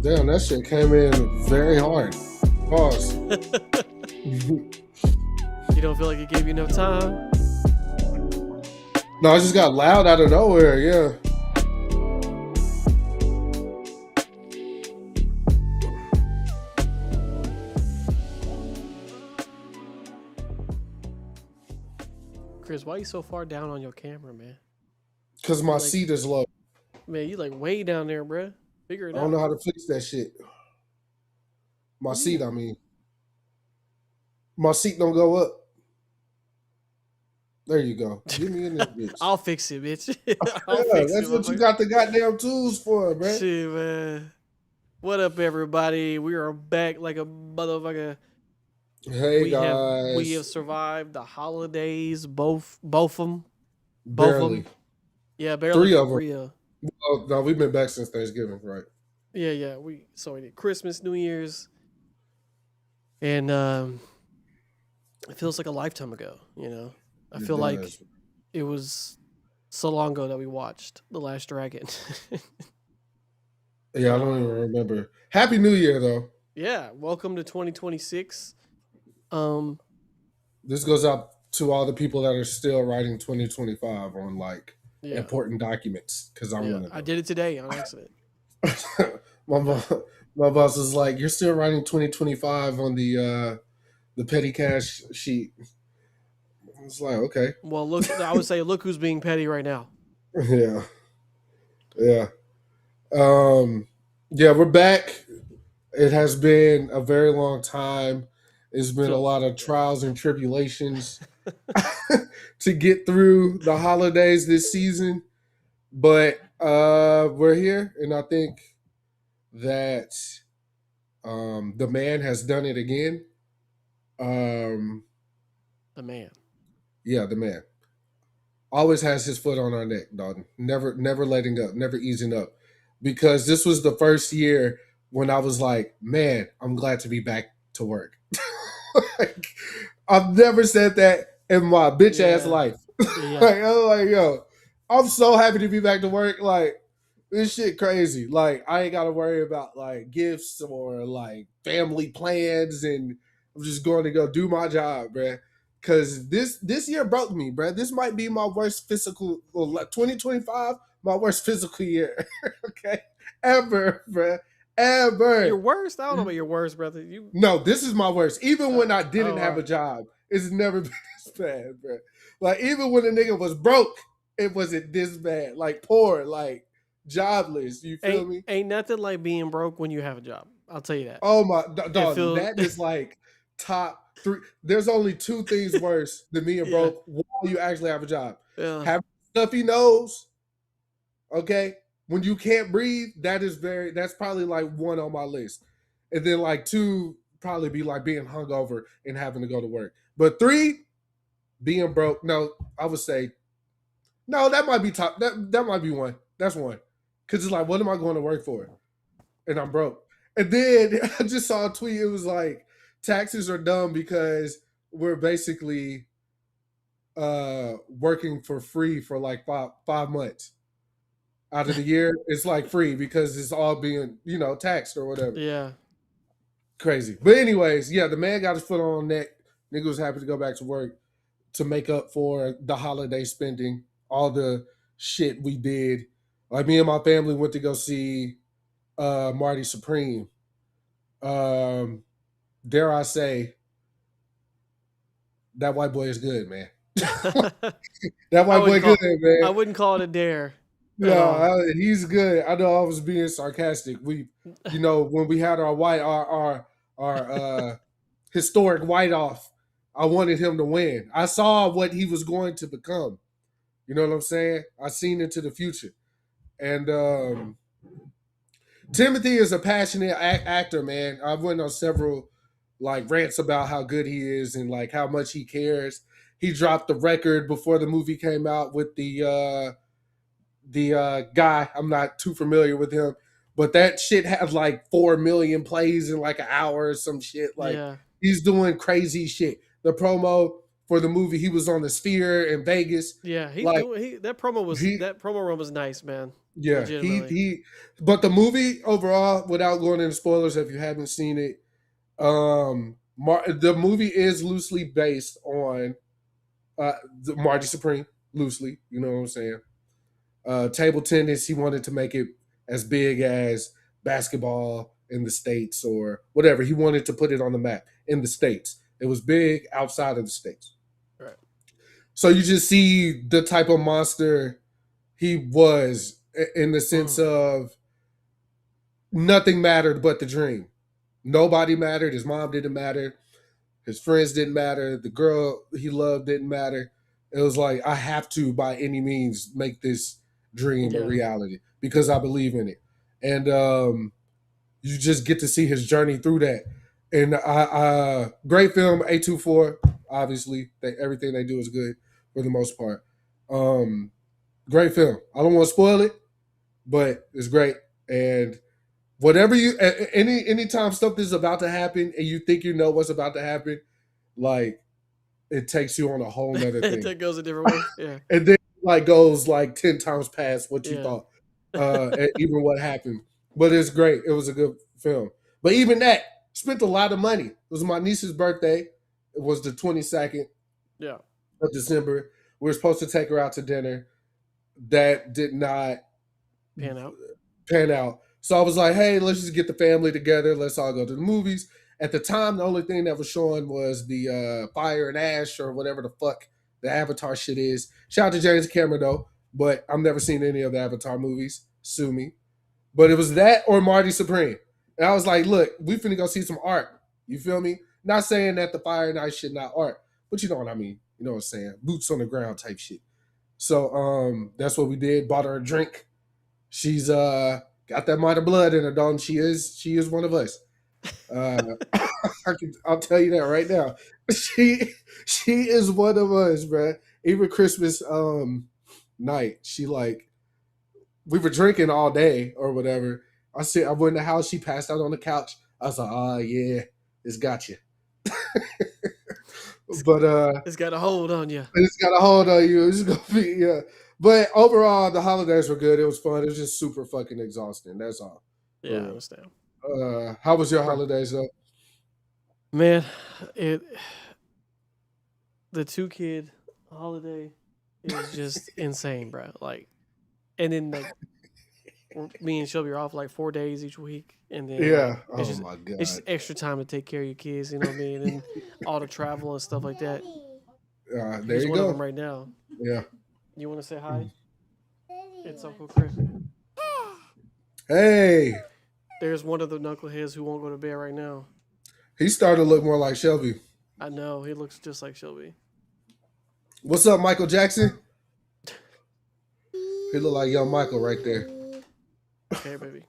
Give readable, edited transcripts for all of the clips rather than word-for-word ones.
Damn, that shit came in very hard. Pause. You don't feel like it gave you enough time? No, I just got loud out of nowhere. Yeah. Kris, why you so far down on your camera, man? Because my seat is low. Man, you like way down there, bruh. Figure it out. I don't know how to fix that shit. My seat, I mean. My seat don't go up. There you go. Give me in this bitch. I'll fix it, bitch. That's what you got the goddamn tools for, man. Shit, man. What up, everybody? We are back like a motherfucker. Hey, guys. We have survived the holidays, both of them. Barely. Yeah, barely. 3 of them. Well, no, we've been back since Thanksgiving, right? Yeah. We did Christmas, New Year's, and it feels like a lifetime ago. You know, I feel like it was so long ago that we watched The Last Dragon. Yeah, I don't even remember. Happy New Year, though. Yeah, welcome to 2026. This goes out to all the people that are still writing 2025 on important documents, because I'm one of them. I did it today on accident. my boss is like, "You're still writing 2025 on the petty cash sheet." I was like, "Okay." Well, look, I would say, look who's being petty right now. Yeah. Yeah, we're back. It has been a very long time. It's been a lot of trials and tribulations to get through the holidays this season. But we're here, and I think that the man has done it again. The man. Yeah, the man. Always has his foot on our neck, Dalton. Never letting up, never easing up. Because this was the first year when I was like, man, I'm glad to be back to work. I've never said that in my bitch ass life. Yeah. I'm like, yo, I'm so happy to be back to work. Like, this shit crazy. Like, I ain't got to worry about like gifts or like family plans, and I'm just going to go do my job, bruh. Because this year broke me, bruh. This might be my worst physical, 2025, my worst physical year, okay, ever, bruh. Ever. Your worst? I don't know about your worst, brother. No, this is my worst. Even when I didn't have a job, it's never been this bad, bro. Like, even when a nigga was broke, it wasn't this bad. Like, poor, like, jobless. You feel me? Ain't nothing like being broke when you have a job. I'll tell you that. Oh, my, dog, that is like top 3. There's only 2 things worse than being broke while you actually have a job. Yeah. Having a stuffy nose, okay? When you can't breathe, that's probably like 1 on my list. And then like 2 probably be like being hungover and having to go to work. But 3, being broke. No, I would say, no, that might be top. That might be 1. That's 1. Because it's like, what am I going to work for? And I'm broke. And then I just saw a tweet. It was like, taxes are dumb because we're basically working for free for like 5 months. Out of the year, it's like free because it's all being, taxed or whatever. Yeah. Crazy. But anyways, yeah, the man got his foot on the neck. Nigga was happy to go back to work to make up for the holiday spending, all the shit we did. Like, me and my family went to go see Marty Supreme. Dare I say, that white boy is good, man. That white boy good, man. I wouldn't call it a dare. No, he's good. I know I was being sarcastic. We, when we had our historic white off, I wanted him to win. I saw what he was going to become. You know what I'm saying? I seen into the future. And Timothy is a passionate actor, man. I went on several like rants about how good he is and like how much he cares. He dropped the record before the movie came out with the guy. I'm not too familiar with him, but that shit had like 4 million plays in like an hour or some shit. Like, he's doing crazy shit. The promo for the movie, he was on the Sphere in Vegas. Yeah, that promo run was nice, man. Yeah, Legitimately. but the movie overall, without going into spoilers, if you haven't seen it, the movie is loosely based on uh, Marty Supreme, loosely. You know what I'm saying? Table tennis, he wanted to make it as big as basketball in the states or whatever. He wanted to put it on the map in the states. It was big outside of the states. Right. So you just see the type of monster he was in the sense of nothing mattered but the dream. Nobody mattered. His mom didn't matter. His friends didn't matter. The girl he loved didn't matter. It was like, I have to, by any means, make this dream a Yeah. reality because I believe in it. And you just get to see his journey through that. And great film, A24, obviously. Everything they do is good for the most part. Great film. I don't want to spoil it, but it's great. And whatever anytime something is about to happen and you think you know what's about to happen, like it takes you on a whole nother thing. That goes a different way. Yeah. And then like goes like 10 times past what you Yeah. thought. And even what happened. But it's great. It was a good film. But even that, spent a lot of money. It was my niece's birthday. It was the 22nd Yeah. of December. We were supposed to take her out to dinner. That did not Pan out. pan out. So I was like, hey, let's just get the family together. Let's all go to the movies. At the time, the only thing that was showing was the Fire and Ash or whatever the fuck the Avatar shit is. Shout out to James Cameron though, but I've never seen any of the Avatar movies. Sue me. But it was that or Marty Supreme. And I was like, look, we finna go see some art. You feel me? Not saying that the Fire and Ice shit not art, but you know what I mean. You know what I'm saying? Boots on the ground type shit. So that's what we did. Bought her a drink. She's got that mind of blood in her, don't she? Is one of us. Uh, I'll tell you that right now. She is one of us, bro. Even Christmas night, she like we were drinking all day or whatever. I went in the house. She passed out on the couch. I was like, oh yeah, it's got you. But It's got a hold on you. it's got a hold on you. It's gonna be yeah. But overall, the holidays were good. It was fun. It was just super fucking exhausting. That's all. For Yeah, I real. understand. How was your holidays though? Man, it the 2 kid holiday is just insane, bro. Like, and then like me and Shelby are off like 4 days each week, and then Yeah. it's Oh just my god. it's just extra time to take care of your kids. You know what I mean? And all the travel and stuff like that. There He's you one of them go. right now. Yeah. You want to say hi? It's Uncle Chris. Hey, There's one of the knuckleheads who won't go to bed right now. he started to look more like Shelby. I know he looks just like Shelby. What's up, Michael Jackson? He look like young Michael right there. Okay, baby.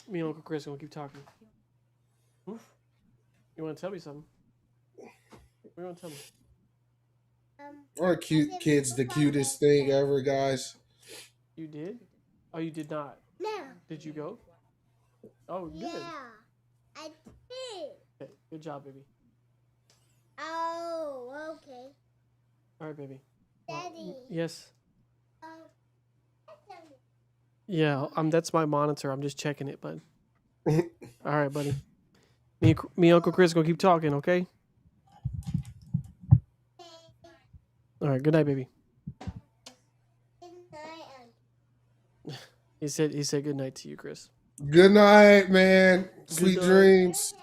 Me and Uncle Chris gonna keep talking. You want to tell me something? What do you want to tell me? Aren't cute kids the cutest thing ever, guys? You did? Oh, you did not. No. Did you go? Oh, good. Yeah, I did. Okay, good job, baby. Oh, okay. All right, baby. Daddy. Yes. Oh, Yeah, that's my monitor. I'm just checking it, bud. All right, buddy. Me and Uncle Chris gonna keep talking, okay? All right. Good night, baby. He said good night to you, Chris. Good night, man. Sweet night. dreams.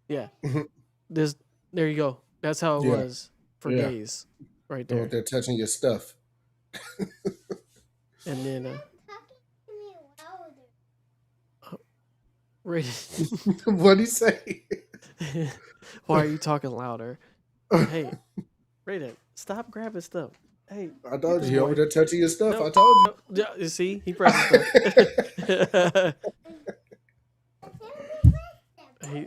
Yeah. There you go. That's how it Yeah. was for Yeah. days, right Don't there. want that touching your stuff. And then talking to me louder. rated. What'd he say? Why are you talking louder? Hey, Raiden, stop grabbing stuff. Hey, I told this you, he boy. over there touching your stuff. No. I told you. Yeah, you see, he presses stuff.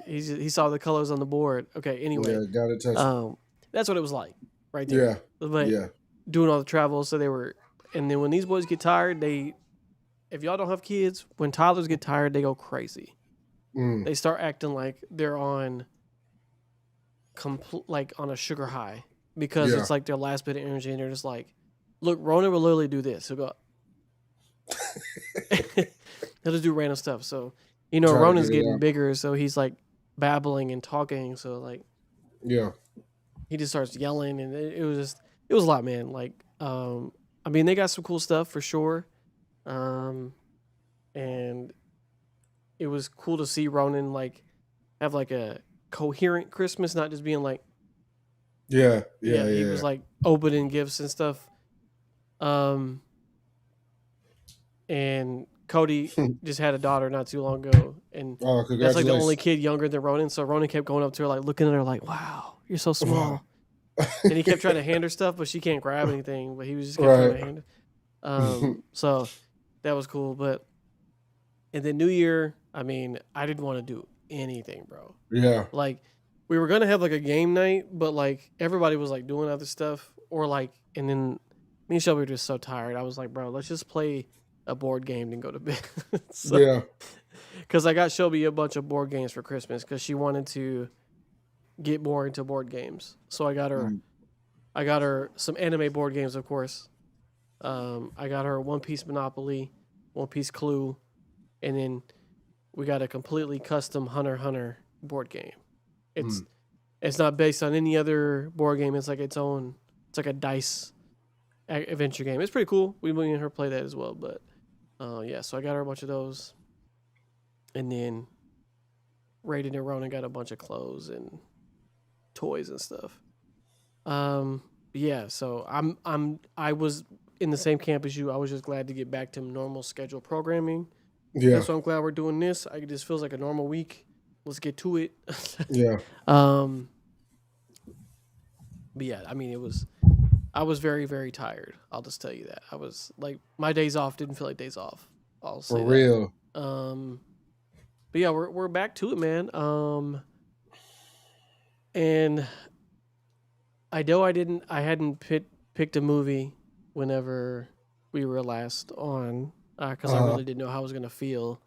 he saw the colors on the board. Okay, anyway, Yeah, gotta touch it. that's what it was like, right there. Yeah. But Yeah. doing all the travel, so they were, and then when these boys get tired, if y'all don't have kids, when toddlers get tired, they go crazy. Mm. They start acting like they're on, like on a sugar high because Yeah. it's like their last bit of energy, and they're just like, look, Ronan will literally do this. He'll go, He'll just do random stuff. So, you know, Try to Ronan's get it getting out. bigger, so he's like babbling and talking. So like Yeah. he just starts yelling, and it was a lot, man. Like, I mean, they got some cool stuff for sure, and it was cool to see Ronan like have like a coherent Christmas, not just being like, Yeah. yeah, Yeah. he Yeah. was like opening gifts and stuff. And Cody just had a daughter not too long ago, and Oh, that's like the only congratulations. kid younger than Ronan. So Ronan kept going up to her, like looking at her, like, "Wow, you're so small." And he kept trying to hand her stuff, but she can't grab anything. But he was just kept trying to Right. hand it. So that was cool. But and then New Year, I mean, I didn't want to do anything, bro. Yeah. Like we were gonna have like a game night, but like everybody was like doing other stuff, or like, and then me and Shelby were just so tired. I was like, bro, let's just play a board game and go to bed. So, Yeah. because I got Shelby a bunch of board games for Christmas because she wanted to get more into board games. So I got her some anime board games, of course. I got her One Piece Monopoly, One Piece Clue, and then we got a completely custom Hunter x Hunter board game. It's not based on any other board game. It's like its own. It's like a dice adventure game. It's pretty cool. We and her play that as well. But yeah, so I got her a bunch of those, and then Raiden and Ronan got a bunch of clothes and toys and stuff. Yeah, so I was in the same camp as you. I was just glad to get back to normal schedule programming. Yeah. That's why I'm glad we're doing this. This feels like a normal week. Let's get to it. Yeah. But yeah, I mean, I was very, very tired. I'll just tell you that. I was like, my days off didn't feel like days off. I'll say For that. real. But yeah, we're back to it, man. And I know I hadn't picked a movie whenever we were last on, because I really didn't know how I was gonna feel.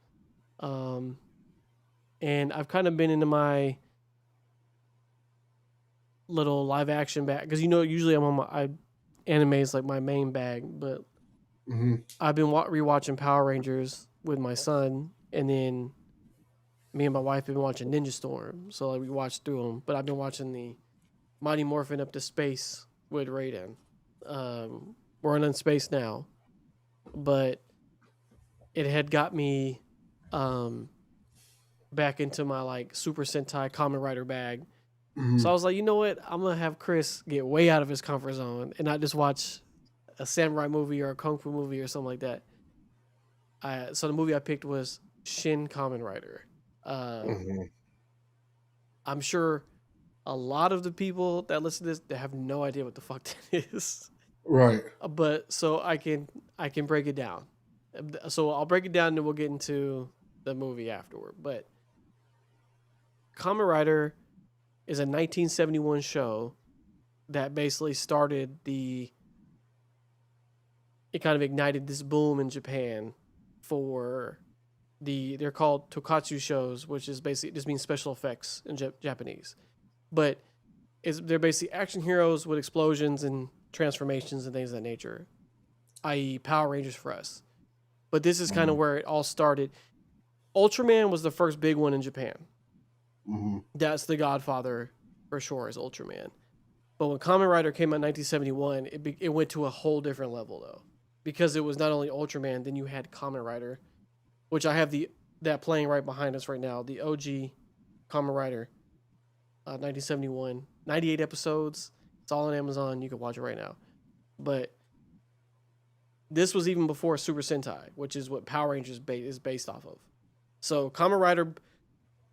And I've kind of been into my little live action bag, because usually I'm on anime is like my main bag, but I've been rewatching Power Rangers with my son, and then me and my wife have been watching Ninja Storm, so like we watched through them. But I've been watching the Mighty Morphin Up to Space with Raiden. We're in space now, but it had got me back into my like Super Sentai Kamen Rider bag. So I was like, you know what? I'm gonna have Chris get way out of his comfort zone and not just watch a samurai movie or a kung fu movie or something like that. So the movie I picked was Shin Kamen Rider. I'm sure a lot of the people that listen to this, they have no idea what the fuck that is. Right. But so I can break it down. So I'll break it down and then we'll get into the movie afterward. But Kamen Rider is a 1971 show that basically started it kind of ignited this boom in Japan for they're called Tokatsu shows, which is basically, it just means special effects in Japanese. But they're basically action heroes with explosions and transformations and things of that nature, i.e. Power Rangers for us. But this is kind of where it all started. Ultraman was the first big one in Japan. That's the godfather for sure, is Ultraman. But when Kamen Rider came out in 1971, it went to a whole different level though, because it was not only Ultraman, then you had Kamen Rider, which I have that playing right behind us right now, the OG Kamen Rider, 1971, 98 episodes. It's all on Amazon. You can watch it right now. But this was even before Super Sentai, which is what Power Rangers is based off of. So Kamen Rider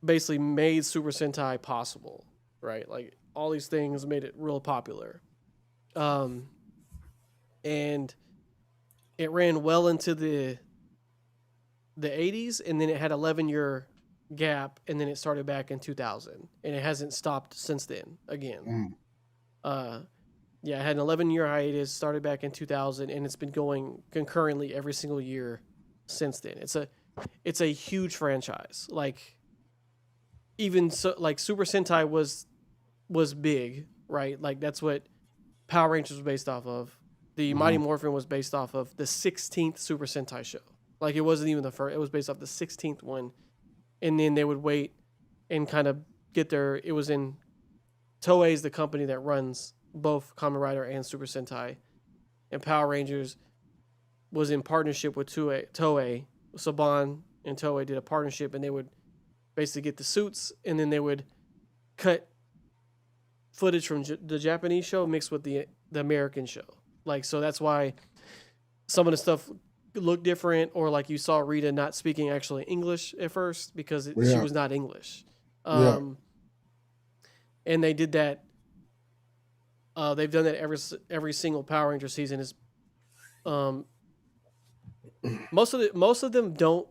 basically made Super Sentai possible, right? Like all these things made it real popular. And it ran well into the 80s, and then it had 11-year gap, and then it started back in 2000, and it hasn't stopped since then again. Yeah, it had an 11-year hiatus, started back in 2000, and it's been going concurrently every single year since then. It's a huge franchise. Like, even so, like Super Sentai was big, right? Like that's what Power Rangers was based off of. The Mighty Morphin was based off of the 16th Super Sentai show. Like it wasn't even the first. It was based off the 16th one, and then they would wait and kind of get their. It was in Toei is the company that runs both Kamen Rider and Super Sentai, and Power Rangers was in partnership with Toei. Saban and Toei did a partnership, and they would basically get the suits, and then they would cut footage from the Japanese show mixed with the American show. Like, so that's why some of the stuff looked different, or like you saw Rita not speaking actually English at first because she was not English. And they did that. They've done that every single Power Ranger season. Is most of them don't,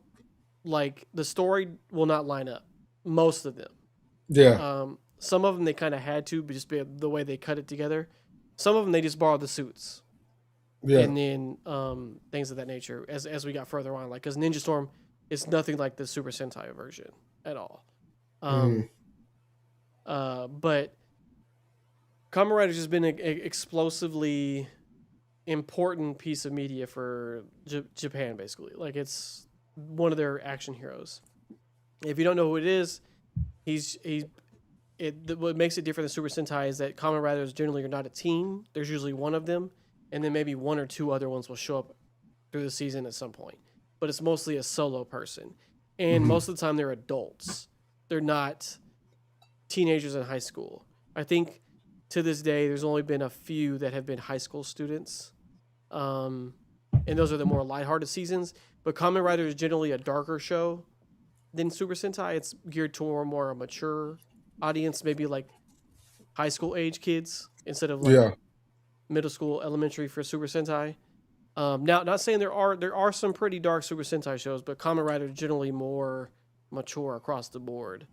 like, the story will not line up. Most of them. Yeah. Some of them they kind of had to, but just be the way they cut it together. Some of them they just borrowed the suits. Yeah. And then things of that nature as we got further on, like, because Ninja Storm is nothing like the Super Sentai version at all. But Kamen Rider's just been an explosively important piece of media for Japan, basically. Like, it's one of their action heroes. If you don't know who it is, what makes it different than Super Sentai is that Kamen Riders generally are not a team. There's usually one of them, and then maybe one or two other ones will show up through the season at some point. But it's mostly a solo person. And most of the time they're adults. They're not teenagers in high school. I think to this day there's only been a few that have been high school students. And those are the more lighthearted seasons. But Kamen Rider is generally a darker show than Super Sentai. It's geared toward more a mature audience, maybe like high school age kids instead of like middle school, elementary for Super Sentai. Now, not saying there are some pretty dark Super Sentai shows, but Kamen Rider is generally more mature across the board.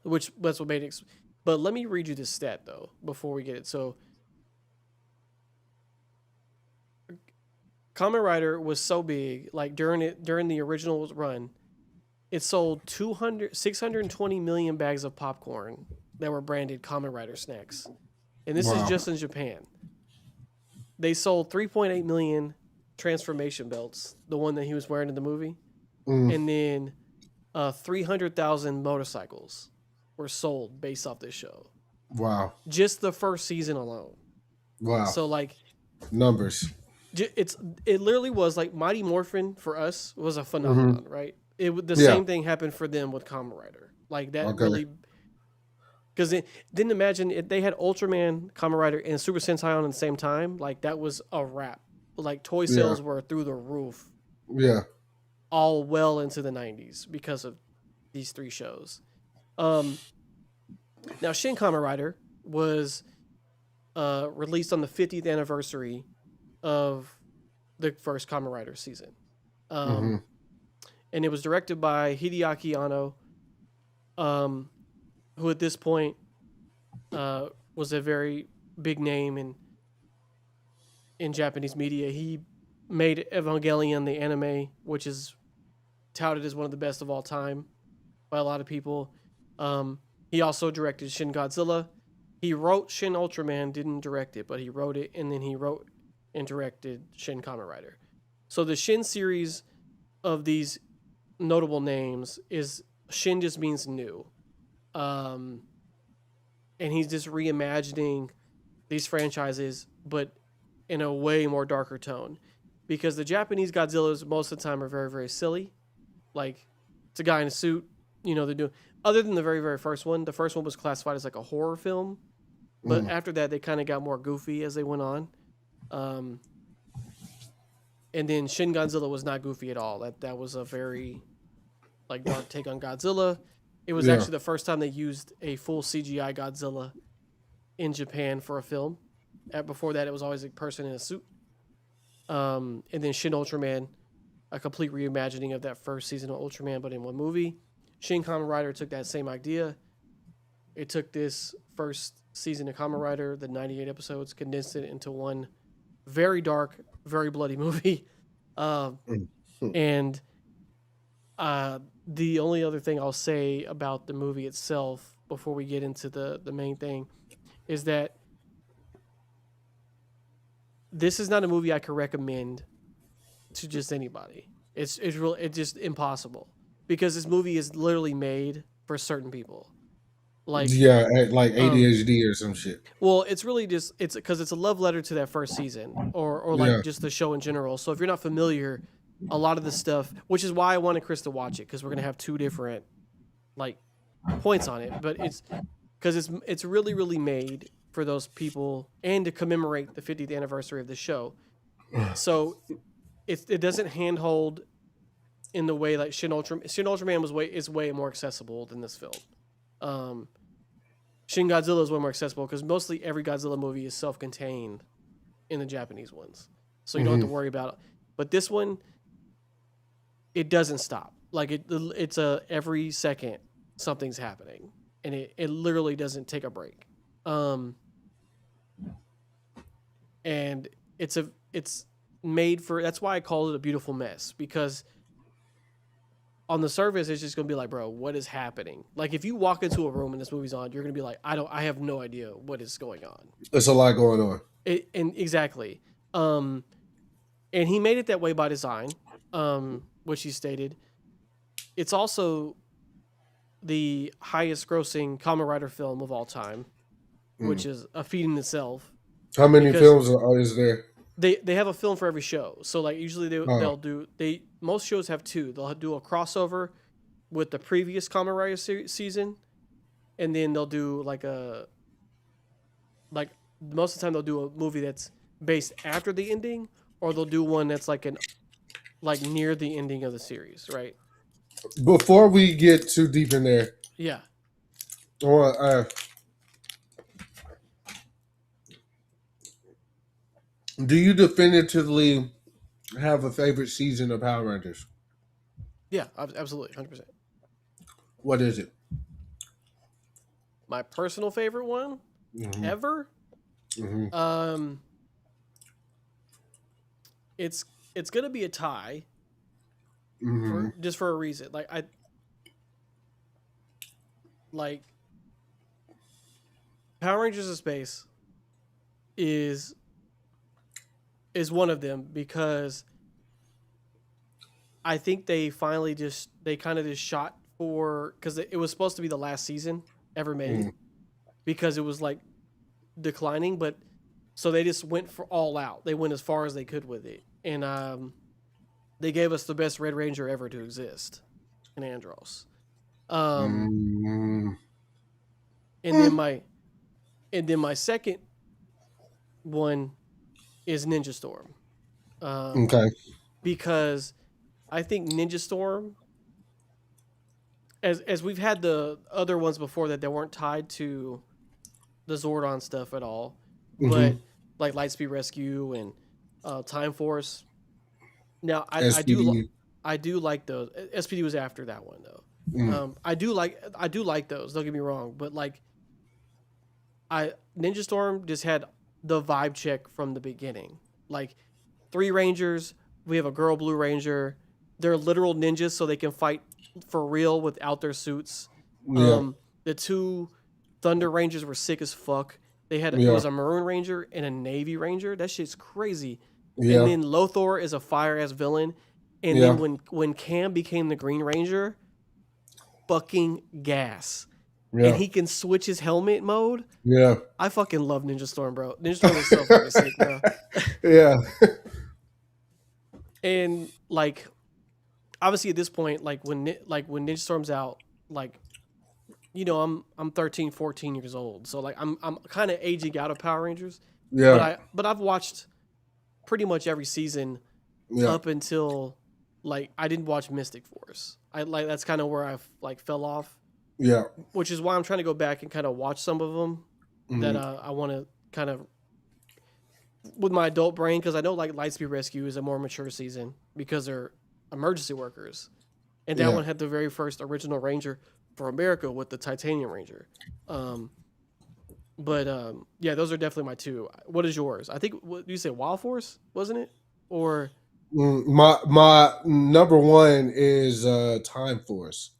Which that's what made it. But let me read you this stat though before we get it. So, Kamen Rider was so big, like during the original run, it sold 620 million bags of popcorn that were branded Kamen Rider snacks. And this is just in Japan. They sold 3.8 million transformation belts, the one that he was wearing in the movie. And then 300,000 motorcycles were sold based off this show. Wow. Just the first season alone. Wow. So, like, numbers. It literally was like Mighty Morphin for us was a phenomenon, right? The same thing happened for them with Kamen Rider. Like, that really... Because then imagine if they had Ultraman, Kamen Rider, and Super Sentai on at the same time. Like, that was a wrap. Like, toy sales were through the roof. Yeah. All well into the 90s because of these three shows. Now, Shin Kamen Rider was released on the 50th anniversary of the first Kamen Rider season. And it was directed by Hideaki Anno, who at this point was a very big name in Japanese media. He made Evangelion, the anime, which is touted as one of the best of all time by a lot of people. He also directed Shin Godzilla. He wrote Shin Ultraman, didn't direct it, but he wrote it, and then he wrote and directed Shin Kamen Rider. So the Shin series of these notable names is Shin just means new. And he's just reimagining these franchises, but in a way more darker tone. Because the Japanese Godzillas most of the time are very, very silly. Like, it's a guy in a suit, they're doing... Other than the very, very first one, the first one was classified as like a horror film. But after that, they kind of got more goofy as they went on. And then Shin Godzilla was not goofy at all. That was a very, like, dark take on Godzilla. It was actually the first time they used a full CGI Godzilla in Japan for a film. Before that, it was always a person in a suit. And then Shin Ultraman, a complete reimagining of that first season of Ultraman, but in one movie. Shin Kamen Rider took that same idea. It took this first season of Kamen Rider, the 98 episodes, condensed it into one very dark, very bloody movie. And the only other thing I'll say about the movie itself before we get into the main thing is that this is not a movie I could recommend to just anybody. It's just impossible because this movie is literally made for certain people. Like like ADHD or some shit. well, it's really just it's because it's a love letter to that first season, or Yeah. like just the show in general. So if you're not familiar, a lot of the stuff, which is why I wanted Chris to watch it, because we're gonna have two different like points on it. But it's because it's really made for those people and to commemorate the 50th anniversary of the show. So it doesn't handhold in the way like Shin Ultraman is way more accessible than this film. Shin Godzilla is way more accessible because mostly every Godzilla movie is self-contained in the Japanese ones, so you don't have to worry about it. But this one, it doesn't stop. Like it's every second something's happening, and it literally doesn't take a break. And it's made for. That's why I called it a beautiful mess, because on the surface, it's just gonna be like, bro, what is happening? Like, if you walk into a room and this movie's on, you're gonna be like, I have no idea what is going on. There's a lot going on. And exactly, and he made it that way by design, which he stated. It's also the highest-grossing Kamen Rider film of all time, which is a feat in itself. How many films is there? They have a film for every show. So like usually they'll do most shows have two. They'll do a crossover with the previous Kamen Rider season, and then they'll do like most of the time they'll do a movie that's based after the ending, or they'll do one that's like near the ending of the series, right? Before we get too deep in there, Yeah. Do you definitively have a favorite season of Power Rangers? Yeah, absolutely, 100%. What is it? My personal favorite one ever. It's gonna be a tie. Just for a reason. Like Power Rangers of Space is one of them, because I think they finally kind of just shot for, because it was supposed to be the last season ever made, because it was like declining, but so they just went for all out. They went as far as they could with it, and they gave us the best Red Ranger ever to exist in Andros. And then my second one is Ninja Storm. Okay. Because I think Ninja Storm, as we've had the other ones before that weren't tied to the Zordon stuff at all, but like Lightspeed Rescue and Time Force. Now I do like those. SPD was after that one though. I do like those. Don't get me wrong, but like Ninja Storm just had the vibe check from the beginning. Like 3 Rangers, we have a girl Blue Ranger. They're literal ninjas, so they can fight for real without their suits. Yeah. The 2 Thunder Rangers were sick as fuck. They had it was a Maroon Ranger and a Navy Ranger. That shit's crazy. Yeah. And then Lothar is a fire ass villain. And then when Cam became the Green Ranger, fucking gas. Yeah. And he can switch his helmet mode. Yeah. I fucking love Ninja Storm, bro. Ninja Storm is so fucking sick, bro. Yeah. And like, obviously at this point, like when Ninja Storm's out, like, you know, I'm 13, 14 years old. So like I'm kind of aging out of Power Rangers. Yeah. But I've watched pretty much every season up until like I didn't watch Mystic Force. That's kind of where I like fell off. Yeah. Which is why I'm trying to go back and kind of watch some of them that I want to kind of with my adult brain, because I know like Lightspeed Rescue is a more mature season because they're emergency workers, and that one had the very first original Ranger for America with the Titanium Ranger. But those are definitely my 2. What is yours? I think what you say, Wild Force, wasn't it? Or my number 1 is Time Force.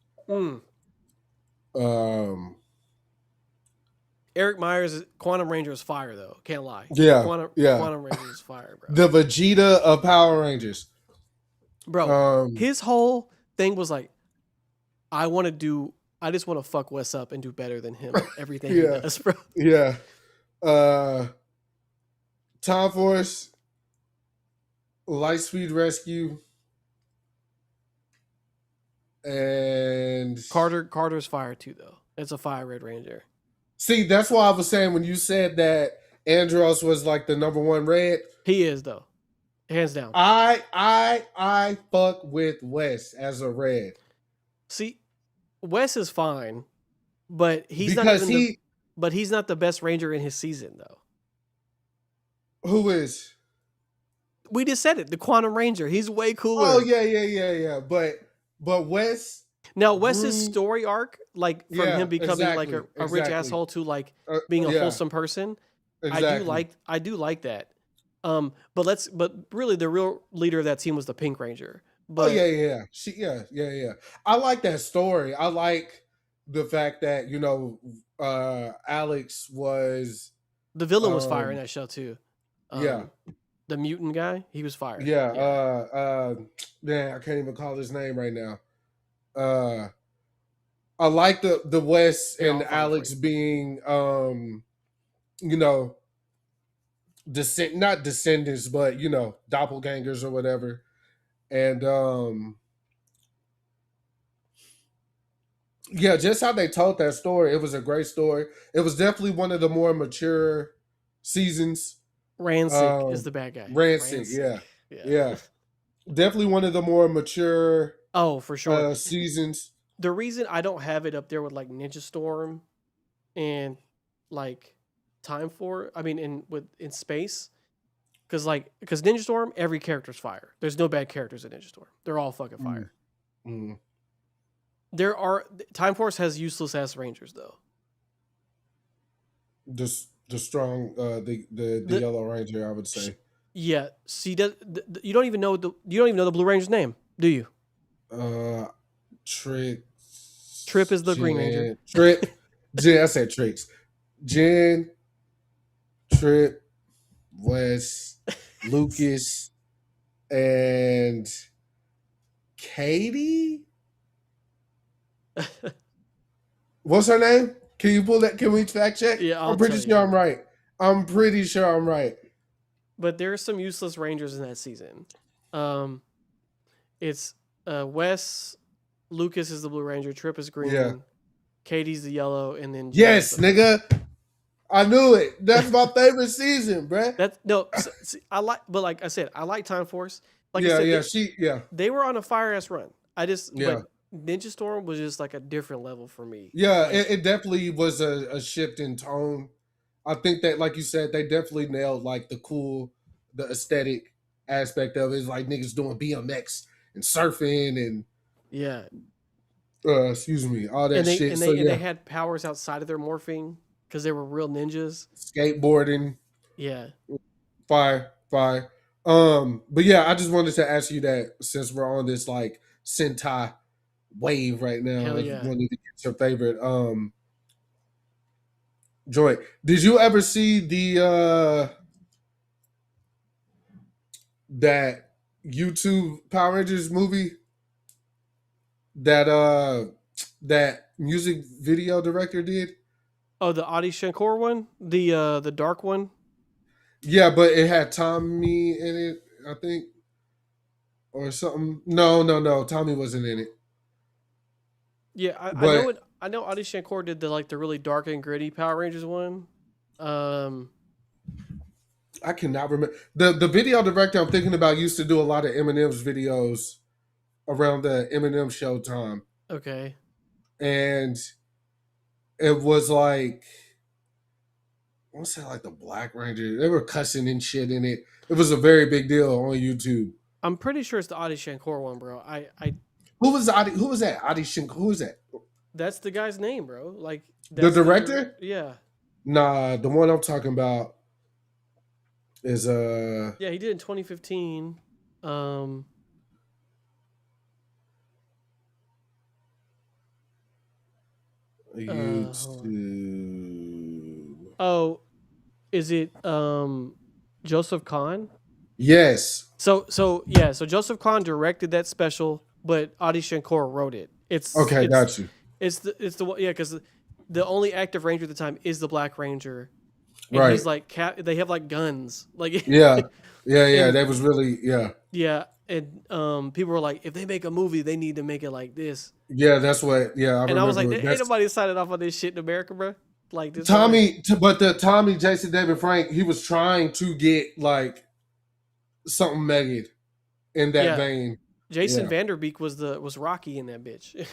Eric Myers' Quantum Ranger is fire though. Can't lie. Yeah. Quantum Ranger is fire, bro. The Vegeta of Power Rangers. Bro, his whole thing was like, I just want to fuck Wes up and do better than him at everything he Yeah. does, bro. Yeah. Time Force, Lightspeed Rescue, and Carter's fire too, though. It's a fire Red Ranger. see, that's why I was saying when you said that Andros was like the number one red. He is, though. Hands down. I fuck with Wes as a red. See, Wes is fine, but he's because he's not the best Ranger in his season, though. Who is? We just said it. The Quantum Ranger. He's way cooler. Oh yeah. But Wes. Now Wes's story arc, like from him becoming exactly, like a rich asshole to like being a wholesome person, exactly. I do like that. But really the real leader of that team was the Pink Ranger. But yeah. I like that story. I like the fact that Alex was the villain was fire in that show too. Yeah. The mutant guy, he was fired. Yeah. Man, I can't even call his name right now. I like the Wes and Alex being not descendants, but doppelgangers or whatever. And yeah, just how they told that story, it was a great story. It was definitely one of the more mature seasons. Rancic is the bad guy. Rancic. Yeah. Definitely one of the more mature for sure seasons. The reason I don't have it up there with like Ninja Storm and like Time For, I mean in space, because Ninja Storm, every character's fire. There's no bad characters in Ninja Storm. They're all fucking fire. There are Time Force has useless ass Rangers though. The strong the Yellow Ranger, I would say. Yeah, see, you don't even know the Blue Ranger's name, do you? Trip is the Green Ranger. Trip. Jen, I said Tricks. Jen, Trip, Wes, Lucas, and Katie. What's her name? Can you pull that? Can we fact check? Yeah, I'm pretty sure I'm right. I'm pretty sure I'm right. But there are some useless Rangers in that season. It's Wes, Lucas is the Blue Ranger, Trip is green, Katie's the yellow, and then yes, nigga, I knew it. That's my favorite season, bruh. I like I said, I like Time Force. Like they were on a fire ass run. But Ninja Storm was just like a different level for me. Yeah, it definitely was a shift in tone. I think that, like you said, they definitely nailed like the aesthetic aspect of it. It's like niggas doing BMX and surfing and excuse me, all that shit. And they had powers outside of their morphing because they were real ninjas. Skateboarding. Yeah. Fire. But yeah, I just wanted to ask you that since we're on this like Sentai wave right now. Hell yeah. I wanted to get your favorite joint. Did you ever see the that YouTube Power Rangers movie that music video director did? Oh, the Adi Shankar one, the dark one. Yeah, but it had Tommy in it, I think, or something. No, Tommy wasn't in it. Yeah, I know Adi Shankar did the really dark and gritty Power Rangers one. I cannot remember. The video director I'm thinking about used to do a lot of Eminem's videos around the Eminem show time. Okay. And it was like, what's that, like the Black Ranger? They were cussing and shit in it. It was a very big deal on YouTube. I'm pretty sure it's the Adi Shankar one, bro. Who was that? Adi Shankar. Who was that? That's the guy's name, bro. Like the director? Yeah. Nah, the one I'm talking about is yeah, he did in 2015. YouTube. Oh, is it Joseph Kahn? Yes. So Joseph Kahn directed that special, but Adi Shankar wrote it. Okay, got you. It's the yeah, because the only active ranger at the time is the Black Ranger, and Right. he's like they have like guns, like Yeah. Yeah. and That was really yeah, and people were like, if they make a movie, they need to make it like this. Yeah, that's what. Yeah, I And I was like, remember. ain't That's nobody signing off on this shit in America, bro. Like this whole But the Tommy Jason David Frank, he was trying to get like something made in that yeah. vein. Jason Yeah, Vanderbeek was Rocky in that bitch.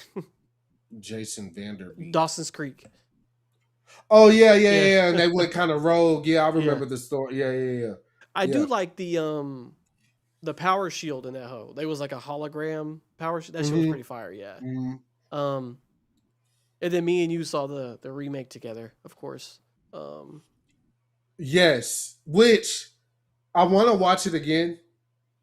Jason Vanderbeek. Dawson's Creek. Oh Yeah. yeah. And they went kind of rogue. Yeah, I Yeah. remember the story. Yeah. I Yeah. do like the power shield in that hoe. They was like a hologram power shield. That shit was Mhm. pretty fire, yeah. Mhm. And then me and you saw the remake together, of course. Yes, which I want to watch it again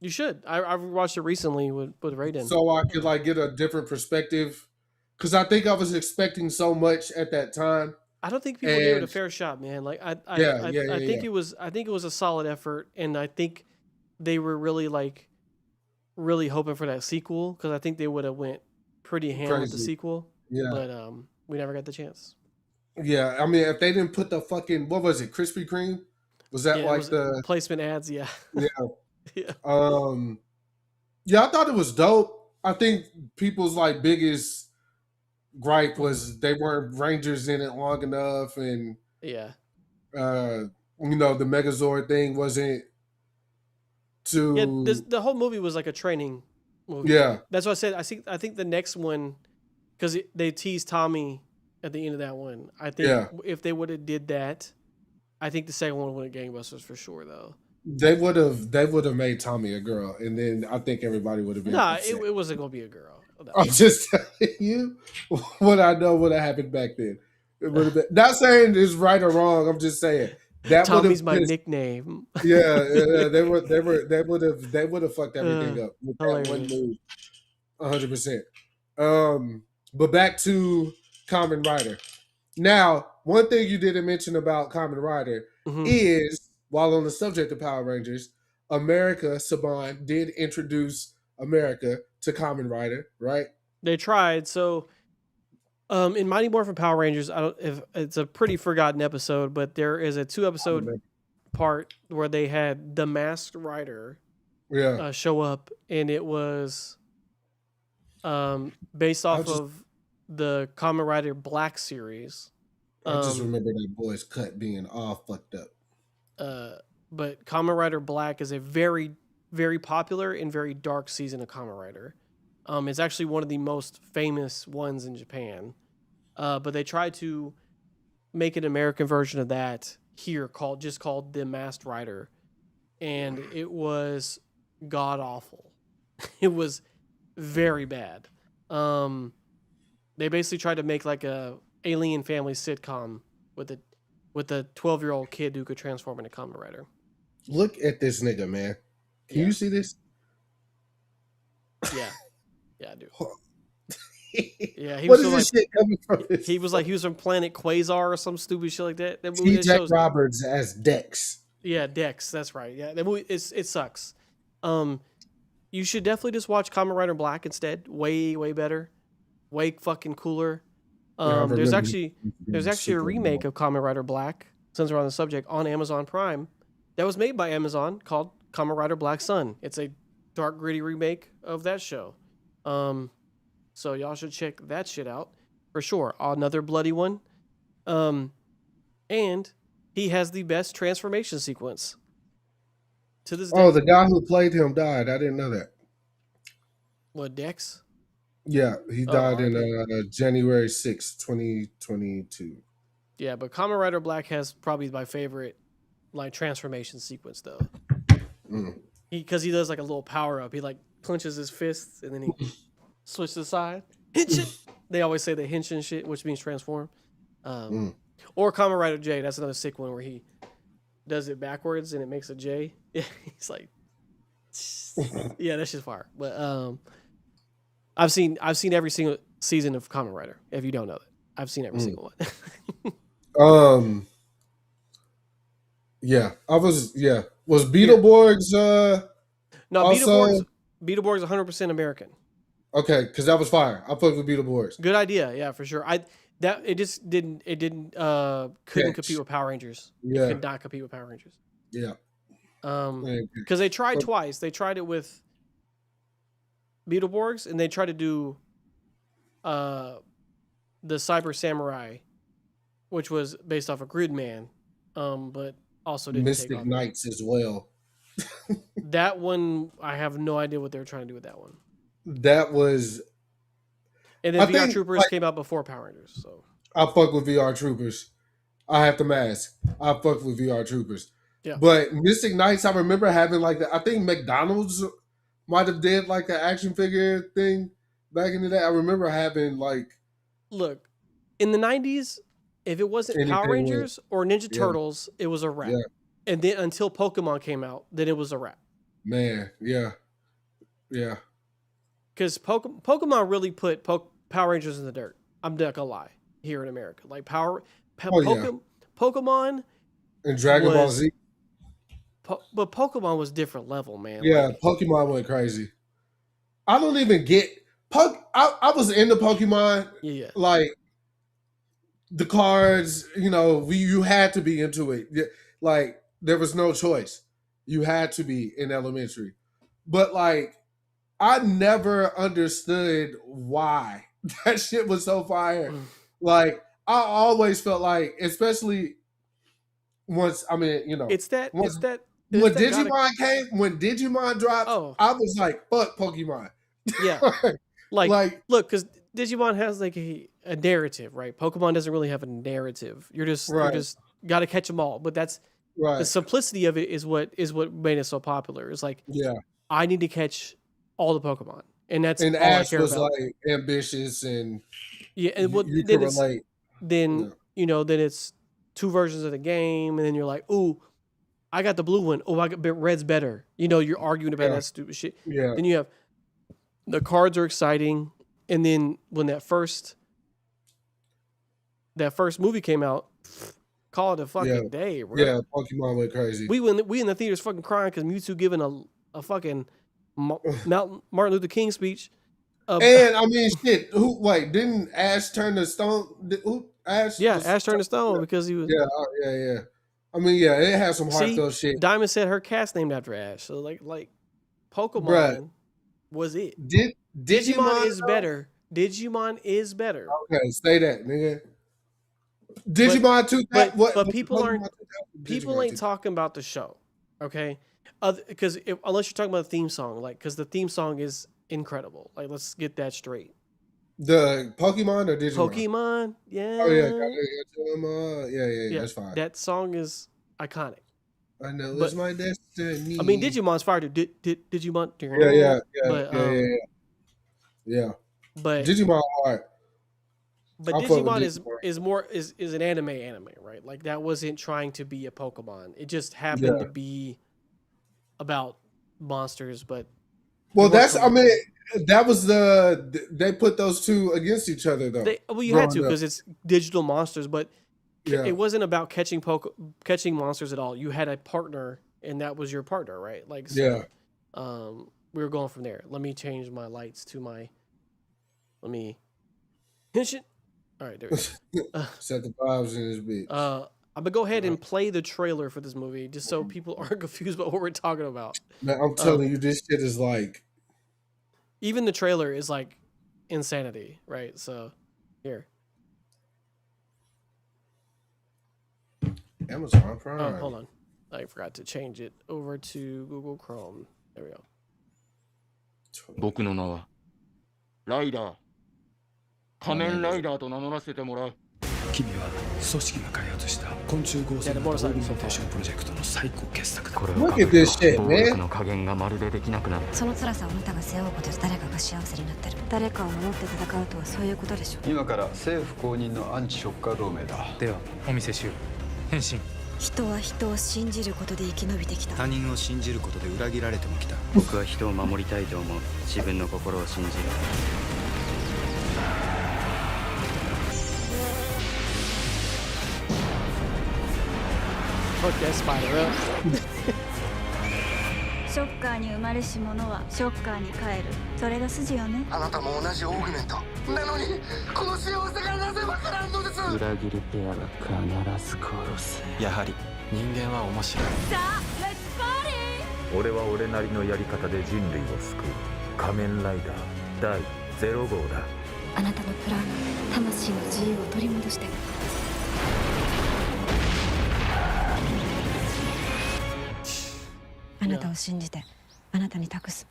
You should. I watched it recently with Raiden. so I could like get a different perspective because I think I was expecting so much at that time. I don't think people gave it a And fair shot, man. Like I yeah. think it was a solid effort, and I think they were really hoping for that sequel because I think they would have went pretty ham with the Crazy. sequel. Yeah. But we never got the chance. Yeah, I mean, if they didn't put the fucking what was it, Krispy Kreme? Was that Yeah, it like was the placement ads. Yeah, yeah? yeah, Yeah, I thought it was dope. I think people's like biggest gripe was they weren't Rangers in it long enough, and yeah. uh, the Megazord thing wasn't Yeah, too. the whole movie was like a training movie. Yeah, That's what I said. I think the next one, because they teased Tommy at the end of that one. I think yeah. if they would have did that, I think the second one would have gangbusters for sure, though. They would have made Tommy a girl, and then I think everybody would have been Nah, upset. it wasn't gonna be a girl. No. I'm just telling you what I know would have happened back then. It would have been not saying it's right or wrong. I'm just saying that would Tommy's have my pissed. nickname. Yeah, they would have fucked everything up with that one Hilarious. move, 100%. But back to Kamen Rider. Now, one thing you didn't mention about Kamen Rider Mhm. is, while on the subject of Power Rangers, America Saban did introduce America to Kamen Rider, right? They tried. So, in Mighty Morphin Power Rangers, I don't if it's a pretty forgotten episode, but there is a 2-episode part where they had the Masked Rider Yeah, show up, and it was based off of the Kamen Rider Black series. I just remember that boy's cut being all fucked up. But Kamen Rider Black is a very, very popular and very dark season of Kamen Rider. It's actually one of the most famous ones in Japan. But they tried to make an American version of that here called The Masked Rider. And it was god awful. It was very bad. They basically tried to make like a Alien Family sitcom with a 12-year-old kid who could transform into Kamen Rider. Look at this nigga, man. Can you see this? Yeah, I do. Yeah, he What was is this shit coming from? he was from Planet Quasar or some stupid shit like that. That T. movie Jack Roberts as Dex. Yeah, Dex. That's right. Yeah, that movie it sucks. You should definitely just watch Kamen Rider Black instead. Way better. Way fucking cooler. There's actually a remake of Kamen Rider Black, since we're on the subject, on Amazon Prime that was made by Amazon called Kamen Rider Black Sun. It's a dark, gritty remake of that show. So y'all should check that shit out for sure. Another bloody one. And he has the best transformation sequence to this day. Oh, the guy who played him died. I didn't know that. What, Dex? Yeah, he died in RIP. January 6th, 2022. Yeah, but Kamen Rider Black has probably my favorite like transformation sequence though. Because he does like a little power up. He like clenches his fists and then he switches aside. Henshin. They always say the Henshin shit, which means transform. Or Kamen Rider J. That's another sick one where he does it backwards and it makes a J. He's like, yeah, that's just fire. But I've seen every single season of Kamen Rider. If you don't know that, I've seen every single one. Yeah, I was. Yeah, Was Here. Beetleborgs No, also Beetleborgs 100% American. okay? Because that was fire. I fucked with Beetleborgs. Good idea, yeah, for sure. Couldn't compete with Power Rangers. Yeah. It could not compete with Power Rangers. Yeah. Because they tried twice. They tried it with Beetleborgs, and they tried to do the Cyber Samurai, which was based off of Gridman, but also didn't Mystic take off. Knights as well. That one, I have no idea what they were trying to do with that one. That was. And then VR Troopers came out before Power Rangers, so I fuck with VR Troopers. I have to mask. I fuck with VR Troopers. Yeah. But Mystic Knights, I remember having like I think McDonald's might have did like an action figure thing back in the day. I remember having like. Look, in the 90s, if it wasn't Power Rangers or Ninja Turtles, it was a wrap. Yeah. And then until Pokemon came out, then it was a wrap. Man, yeah. Yeah. Because Pokemon really put Power Rangers in the dirt. I'm not gonna lie. Here in America, like Pokemon and Dragon Ball Z. But Pokemon was different level, man. Yeah, Pokemon went crazy. I don't even get I was into Pokemon. Yeah. Like the cards, you had to be into it. Like there was no choice. You had to be in elementary. But like I never understood why that shit was so fire. Like I always felt like, especially once, it's that when Digimon came, when Digimon dropped, I was like, fuck Pokemon. Yeah. like look, because Digimon has like a narrative, right? Pokemon doesn't really have a narrative. You're just got to catch them all. But that's the simplicity of it is what made it so popular. It's like, I need to catch all the Pokemon, and that's all Ash I care was about. Like ambitious and and you can relate. Then it's 2 versions of the game, and then you're like, ooh, I got the blue one. Oh, I got red's better. You're arguing about that stupid shit. Yeah. Then you have the cards are exciting, and then when that first movie came out, call it a fucking day, bro. Yeah, Pokemon went crazy. We in the theaters fucking crying because Mewtwo giving a fucking Martin Luther King speech. And I mean, shit. Didn't Ash turn to stone? Ash turned to stone because he was. Yeah. I mean, it has some heartfelt shit. Diamond said her cat's named after Ash, so like Pokemon was it. Digimon is better. Digimon is better. Okay, say that, nigga. Digimon 2000. But people ain't talking about the show, okay? Because unless you're talking about the theme song, because the theme song is incredible. Like, let's get that straight. The Pokemon or Digimon? Pokemon, yeah. Oh yeah, that's fine. That song is iconic. I know it's my destiny. I mean, Digimon's fire too. Digimon. Yeah. But Digimon hard. But Digimon is an anime, right? Like that wasn't trying to be a Pokemon. It just happened to be about monsters. But that was they put those two against each other though. You had to because it's digital monsters, but it wasn't about catching monsters at all. You had a partner, and that was your partner, right? Like we were going from there. Let me change my lights to my. Henshin. All right, there we go. Set the vibes in this bitch. I'm gonna go ahead and play the trailer for this movie, just so people aren't confused about what we're talking about. Man, I'm telling you, this shit is like. Even the trailer is like insanity, right? So, here. Amazon Prime. Oh, hold on. I forgot to change it over to Google Chrome. There we go. 僕の名はライダー。仮面ライダーと名乗らせてもらう。君は組織が開発した昆虫合成のオーグメンテーションプロジェクトの最高傑作だ。これをかけると暴力の加減がまるでできなくなる。その辛さをあなたが背負うことで誰かが幸せになってる。誰かを守って戦うとはそういうことでしょ。今から政府公認のアンチショッカー同盟だ。ではお見せしよう。変身。人は人を信じることで生き延びてきた。他人を信じることで裏切られてもきた。僕は人を守りたいと思う。自分の心を信じる。Fuck that spider up. ショッカーに生まれし者はショッカーに帰る。それが筋よね。あなたも同じオーグメントなのにこの幸せがなぜわからんのです。裏切りペアが必ず殺す。やはり人間は面白い。さあ、レッツパーティー。俺は俺なりのやり方で人類を救う仮面ライダー第0号だ。あなたのプラン、魂の自由を取り戻して。あなたを信じて、あなたに託す。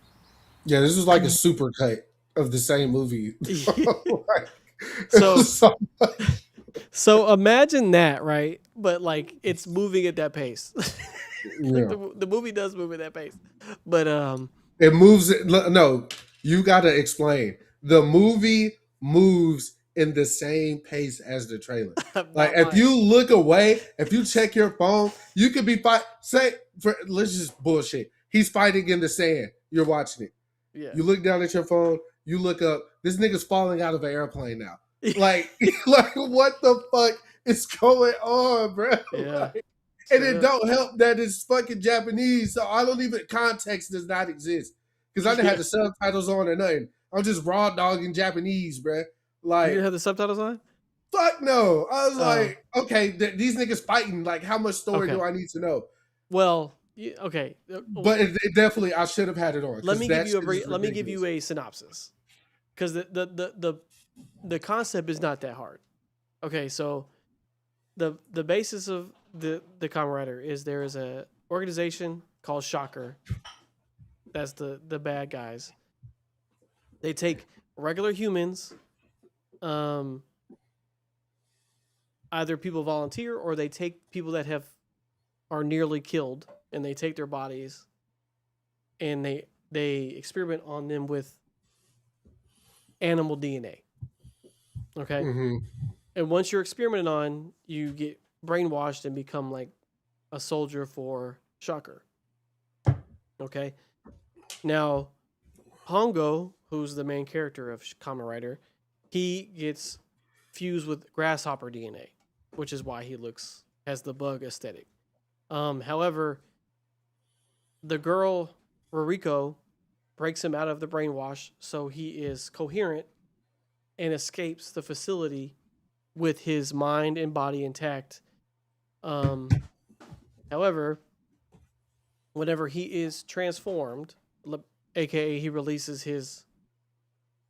Yeah, this was like a super cut of the same movie. So So- so imagine that, right? But like it's moving at that pace. yeah. The movie does move at that pace. But It moves. No, you got to explain. The movie moves in the same pace as the trailer. Like if you look away, if you check your phone, you could be let's just bullshit. He's fighting in the sand. You're watching it. yeah. You look down at your phone. You look up. This nigga's falling out of an airplane now. Like, like what the fuck is going on, bro? Yeah. Like, and it Yeah. don't help that it's fucking Japanese, so I don't even context does not exist because I didn't have the subtitles on or nothing. I'm just raw dogging Japanese, bro. You Like, didn't have the subtitles on? fuck no. I was Oh. like, okay, these niggas fighting. Like, how much story Okay. do I need to know? Well, okay. But it definitely, I should have had it on. let me give you let me give you a synopsis, because the concept is not that hard. Okay, so the basis of the Kamen Rider is there is a organization called Shocker. That's the bad guys. They take regular humans, either people volunteer or they take people that are nearly killed, and they take their bodies and they experiment on them with animal DNA. Okay. Mm-hmm. And once you're experimented on, you get brainwashed and become like a soldier for Shocker. Okay. Now, Hongo, who's the main character of Kamen Rider, he gets fused with grasshopper DNA, which is why he has the bug aesthetic. However, the girl Ruriko breaks him out of the brainwash, so he is coherent and escapes the facility with his mind and body intact. However, whenever he is transformed, aka he releases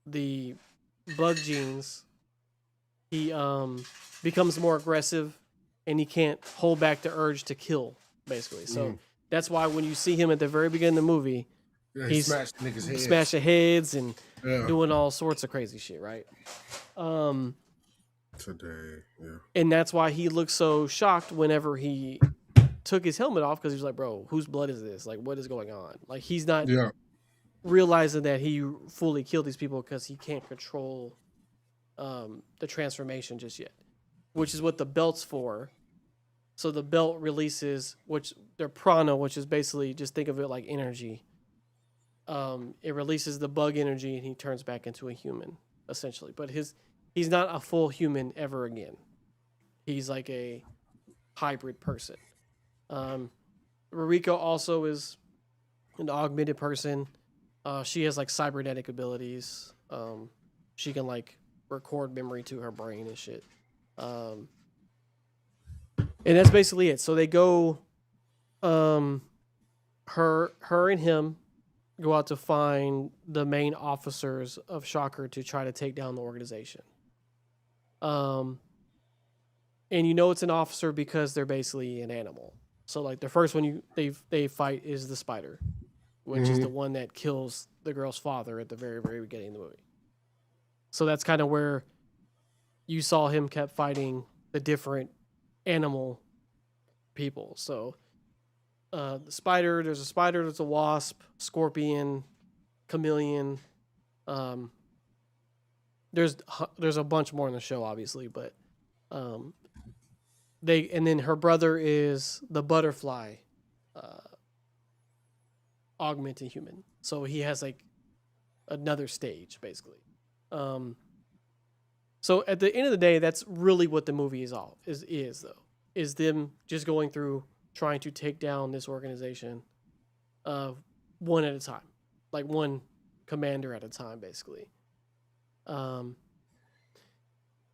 the bug genes, he becomes more aggressive and he can't hold back the urge to kill, basically. So that's why when you see him at the very beginning of the movie, Yeah, he's smashed niggas' heads. smashing heads and Yeah. doing all sorts of crazy shit, right? Today, yeah. And that's why he looked so shocked whenever he took his helmet off, because he was like, bro, whose blood is this? Like, what is going on? Like, he's not Yeah. realizing that he fully killed these people because he can't control the transformation just yet, which is what the belt's for. So the belt releases their prana, which is basically, just think of it like energy. It releases the bug energy and he turns back into a human, essentially. But he's not a full human ever again. He's like a hybrid person. Ruriko also is an augmented person. She has like cybernetic abilities. She can like record memory to her brain and shit. And that's basically it. So they go, her and him go out to find the main officers of Shocker to try to take down the organization. And you know it's an officer because they're basically an animal. So like the first one they fight is the spider, which is the one that kills the girl's father at the very, very beginning of the movie. So that's kind of where you saw him kept fighting the different animal people. So the spider, there's a wasp, scorpion, chameleon. There's a bunch more in the show, obviously, but and then her brother is the butterfly augmented human. So he has like another stage, basically. So at the end of the day, that's really what the movie is them just going through trying to take down this organization, one at a time, like one commander at a time, basically. And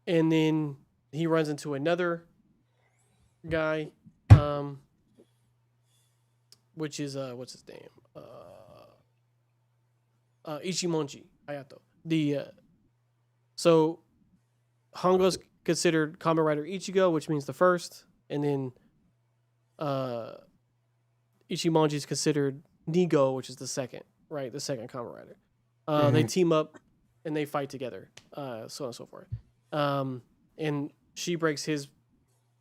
then he runs into another guy, which is what's his name? Ichimonji Hayato. So Hongo's considered Kamen Rider Ichigo, which means the first, and then Ichimonji is considered Nigo, which is the second, right? The second Kamen Rider. They team up and they fight together, so on and so forth. And she breaks his.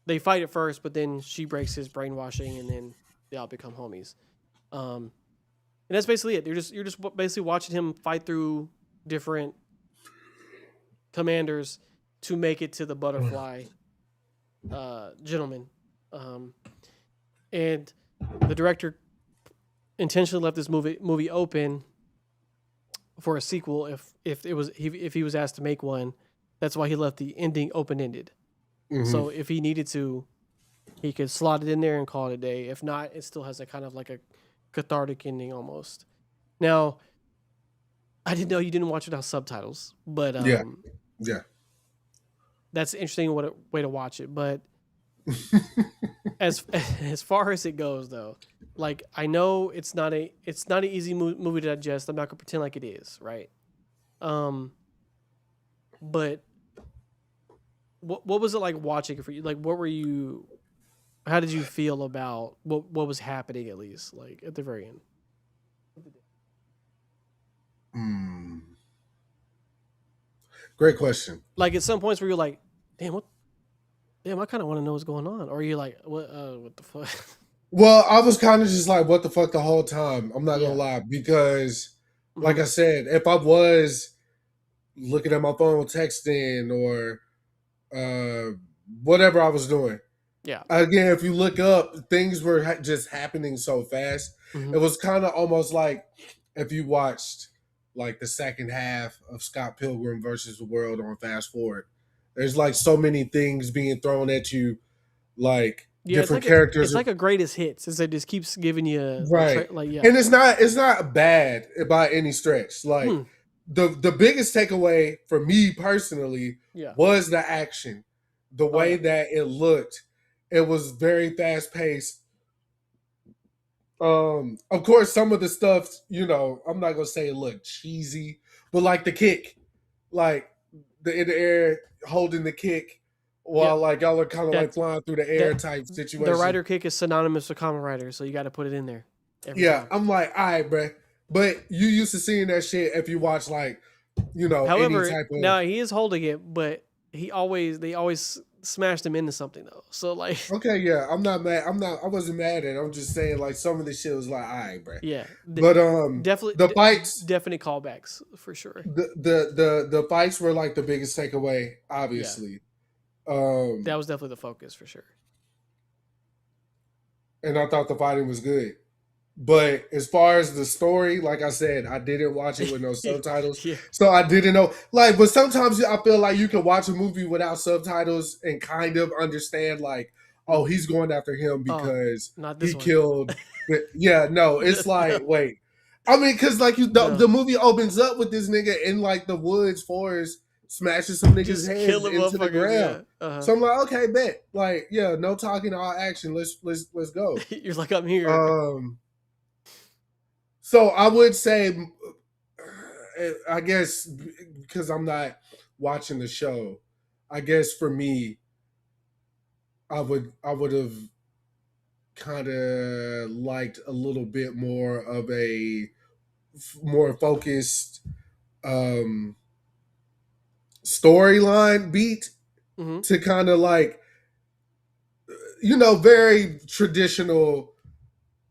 They fight at first, but then she breaks his brainwashing, and then they all become homies. And that's basically it. You're just basically watching him fight through different commanders to make it to the butterfly gentleman. And the director intentionally left this movie open for a sequel if he was asked to make one. That's why he left the ending open-ended. So if he needed to, he could slot it in there and call it a day. If not, it still has a kind of like a cathartic ending almost. Now, I didn't know you didn't watch it without subtitles, but yeah, that's an interesting way to watch it. But as far as it goes, though, like I know it's not an easy movie to digest. I'm not gonna pretend like it is, right? But what was it like watching it for you? Like, how did you feel about what was happening, at least, like, at the very end? Great question. Like, at some points where you're like, damn, I kind of want to know what's going on. Or you're like, what the fuck? Well, I was kind of just like, what the fuck the whole time. I'm not going to lie. Because, like I said, if I was looking at my phone, texting, or whatever I was doing. Yeah. Again, if you look up, things were just happening so fast. It was kind of almost like if you watched like the second half of Scott Pilgrim versus the World on Fast Forward. There's like so many things being thrown at you, like different characters. It's like a greatest hits. It just keeps giving you right. And it's not bad by any stretch. Like the biggest takeaway for me personally was the action, the way that it looked. It was very fast paced. Of course, some of the stuff, I'm not gonna say it looked cheesy, but like the kick, like in the air holding the kick while like y'all are kind of like flying through the air type situation. The rider kick is synonymous with Kamen Rider, so you got to put it in there. Time. I'm like, all right, bro. But you used to seeing that shit if you watch like, however, any type of... now he is holding it, but they always smashed him into something though. So like, okay, yeah, I'm not mad. I wasn't mad at it. I'm just saying like some of the shit was like, all right, bro. Yeah, but definitely the fights, definitely callbacks for sure. The fights were like the biggest takeaway, obviously. Yeah. That was definitely the focus for sure. And I thought the fighting was good. But as far as the story, like I said, I didn't watch it with no subtitles. So I didn't know. Like, but sometimes I feel like you can watch a movie without subtitles and kind of understand, like, oh, he's going after him because he killed. It's like, wait. I mean, because like the movie opens up with this nigga in like the woods, forest, smashing some niggas' heads into the ground. Yeah. So I'm like, okay, bet. Like, no talking, all action. Let's go. You're like, I'm here. So I would say, I guess, because I'm not watching the show, I guess for me, I would have kind of liked a little bit more of a more focused storyline beat to kind of like, very traditional,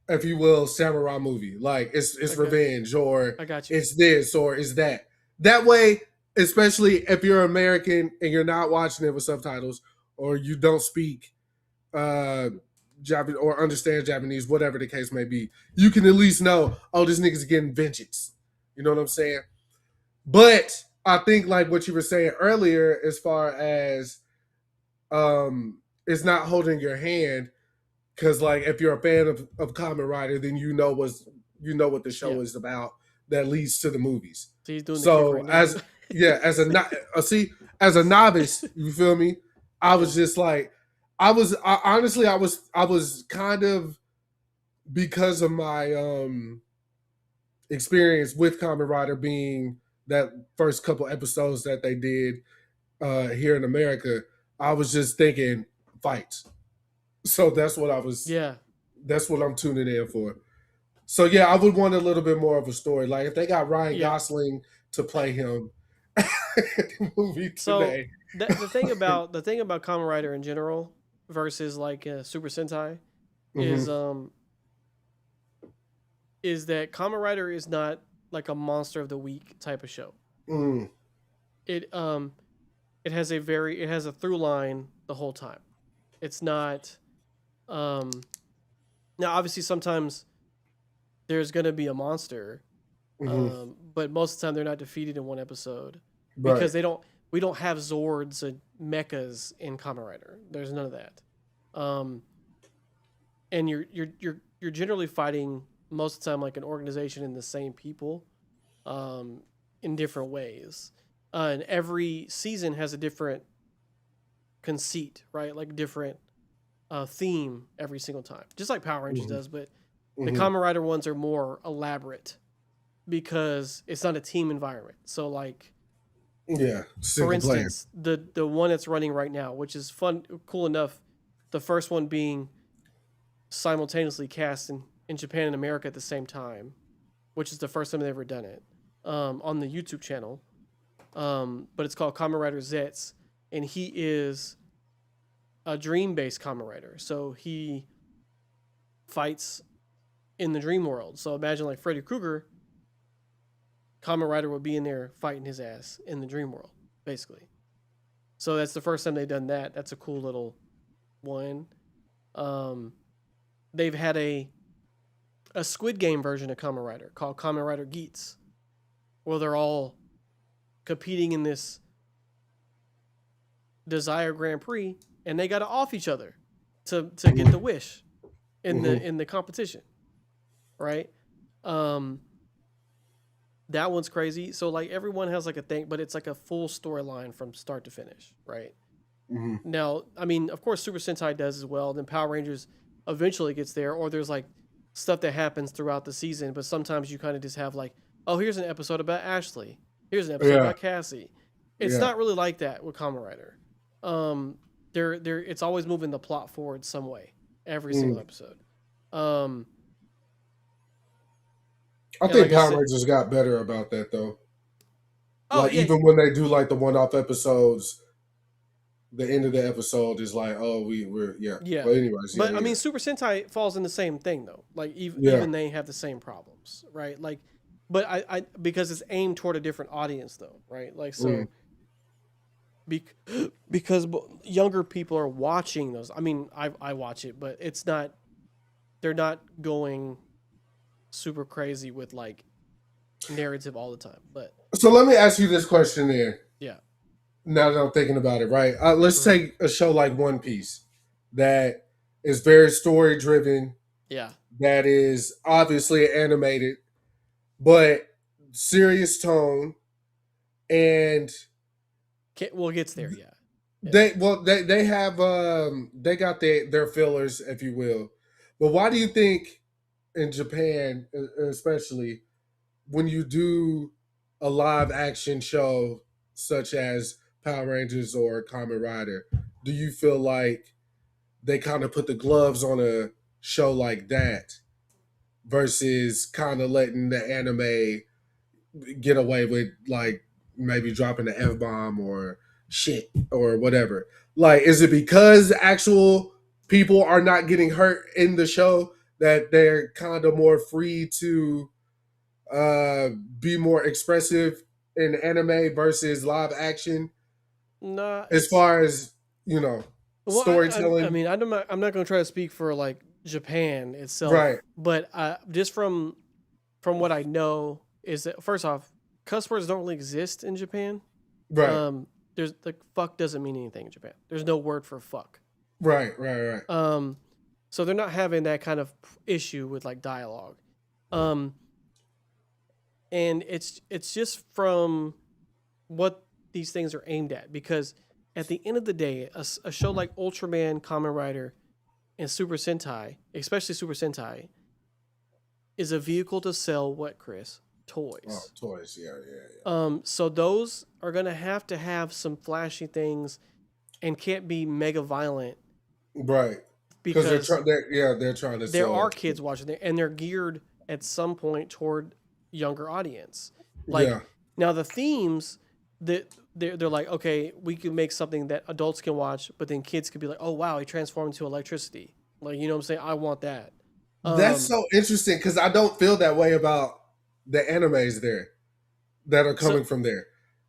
if you will, samurai movie. Like it's revenge, or I got you. It's this or it's that. That way, especially if you're American and you're not watching it with subtitles, or you don't speak Japanese or understand Japanese, whatever the case may be, you can at least know, oh, this nigga's getting vengeance. You know what I'm saying? But I think like what you were saying earlier, as far as it's not holding your hand. Because, like, if you're a fan of Kamen Rider, then you know you know what the show Yeah. is about that leads to the movies. So he's doing the So kick right now. as a novice, you feel me? I was just like, I was kind of, because of my experience with Kamen Rider being that first couple episodes that they did here in America, I was just thinking fights. So that's what I was. Yeah. That's what I'm tuning in for. So yeah, I would want a little bit more of a story. Like if they got Ryan Gosling to play him in the movie today. So the thing about Kamen Rider in general versus like Super Sentai is that Kamen Rider is not like a monster of the week type of show. Mm. It has a through line the whole time. It's not now obviously sometimes there's going to be a monster, but most of the time they're not defeated in one episode because we don't have Zords and mechas in Kamen Rider. There's none of that. And you're generally fighting most of the time like an organization and the same people in different ways. And every season has a different conceit, right? Like different theme every single time, just like Power Rangers does, but the Kamen Rider ones are more elaborate because it's not a team environment. So like, for instance, the one that's running right now, which is cool enough, the first one being simultaneously cast in Japan and America at the same time, which is the first time they've ever done it on the YouTube channel. But it's called Kamen Rider Zets, and he is a dream-based Kamen Rider. So he fights in the dream world. So imagine like Freddy Krueger, Kamen Rider would be in there fighting his ass in the dream world, basically. So that's the first time they've done that. That's a cool little one. They've had a Squid Game version of Kamen Rider called Kamen Rider Geats, where they're all competing in this Desire Grand Prix, and they got to off each other to get the wish in the competition, right? That one's crazy. So like everyone has like a thing, but it's like a full storyline from start to finish, right? Now, I mean, of course, Super Sentai does as well. Then Power Rangers eventually gets there, or there's like stuff that happens throughout the season. But sometimes you kind of just have like, oh, here's an episode about Ashley. Here's an episode about Cassie. It's not really like that with Kamen Rider. It's always moving the plot forward some way every single episode. I think Power Rangers got better about that though. Even when they do like the one-off episodes, the end of the episode is like, oh, we're. But anyways, but I mean, Super Sentai falls in the same thing though. Like even they have the same problems, right? Like, but I because it's aimed toward a different audience though, right? Like so. Because younger people are watching those. I mean, I watch it, but it's not. They're not going super crazy with like narrative all the time. But so let me ask you this question there. Yeah. Now that I'm thinking about it, right? Let's take a show like One Piece that is very story driven. Yeah. That is obviously animated, but serious tone, and gets there. Yeah. They have they got their fillers, if you will. But why do you think in Japan, especially when you do a live action show such as Power Rangers or Kamen Rider, do you feel like they kind of put the gloves on a show like that versus kind of letting the anime get away with like maybe dropping the F-bomb or shit or whatever? Like, is it because actual people are not getting hurt in the show that they're kind of more free to be more expressive in anime versus live action? No, as far as storytelling. I mean, I'm not going to try to speak for like Japan itself, right? But just from what I know is that first off, cuss words don't really exist in Japan. Right. There's like fuck doesn't mean anything in Japan. There's no word for fuck. Right. So they're not having that kind of issue with like dialogue. And it's just from what these things are aimed at, because at the end of the day, a show like Ultraman, Kamen Rider, and Super Sentai, especially Super Sentai, is a vehicle to sell what, Chris? Toys. Oh, toys, yeah. So those are gonna have some flashy things, and can't be mega violent, Right? because they're trying to. there sell are it. kids watching it, and they're geared at some point toward younger audience. Like now, the themes that they're like, okay, we can make something that adults can watch, but then kids could be like, oh wow, he transformed into electricity. Like, you know what I'm saying? I want that. That's so interesting, because I don't feel that way about the animes there that are coming from there.